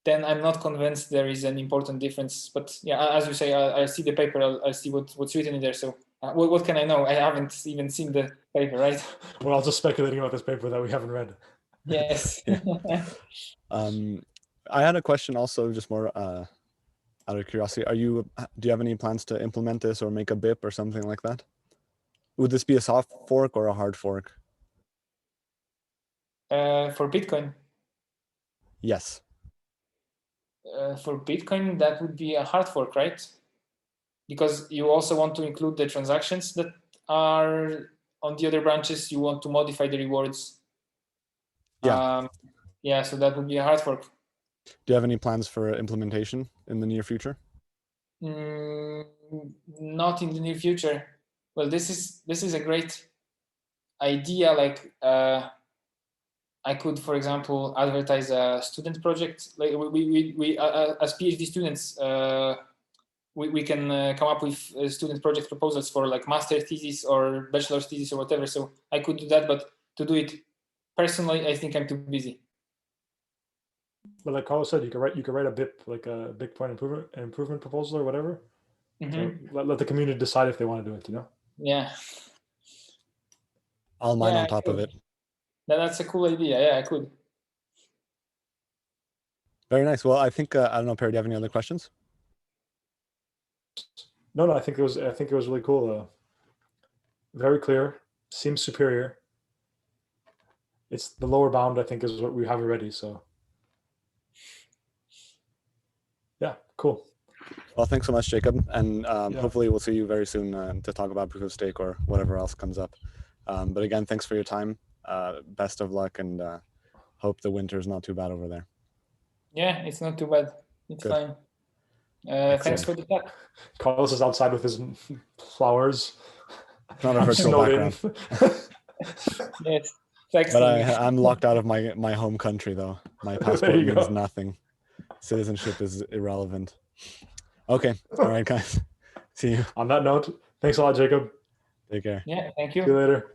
then I'm not convinced there is an important difference. But yeah, as you say, I'll see the paper, I'll see what's written in there. So what can I know? I haven't even seen the paper, right? Well, I was just speculating about this paper that we haven't read. Yes. I had a question also, just more out of curiosity. Do you have any plans to implement this or make a BIP or something like that? Would this be a soft fork or a hard fork? For Bitcoin? Yes. For Bitcoin, that would be a hard fork, right? Because you also want to include the transactions that are on the other branches. You want to modify the rewards. Yeah. Yeah, so that would be a hard fork. Do you have any plans for implementation in the near future? Not in the near future. Well, this is a great idea. Like I could, for example, advertise a student project. Like we as PhD students, we can come up with student project proposals for like master thesis or bachelor's thesis or whatever. So I could do that, but to do it personally, I think I'm too busy. But like Carlos said, you can write a BIP, like a Bitcoin improvement proposal or whatever. Mm-hmm. So let the community decide if they want to do it. Yeah. I'll mine on top of it. That's a cool idea. Yeah, I could. Very nice. Well, I think I don't know, Perry, do you have any other questions? No, I think it was really cool. Very clear. Seems superior. It's the lower bound, I think, is what we have already. So yeah, cool. Well, thanks so much, Jacob. And hopefully we'll see you very soon to talk about proof of stake or whatever else comes up. But again, thanks for your time. Best of luck, and hope the winter is not too bad over there. Yeah, it's not too bad. It's Good. fine. Thanks for the chat. Carlos is outside with his flowers. Not a virtual background. Yes. But I'm locked out of my home country, though. My passport means nothing. Citizenship is irrelevant. Okay. All right, guys. See you. On that note, thanks a lot, Jacob. Take care. Yeah, thank you. See you later.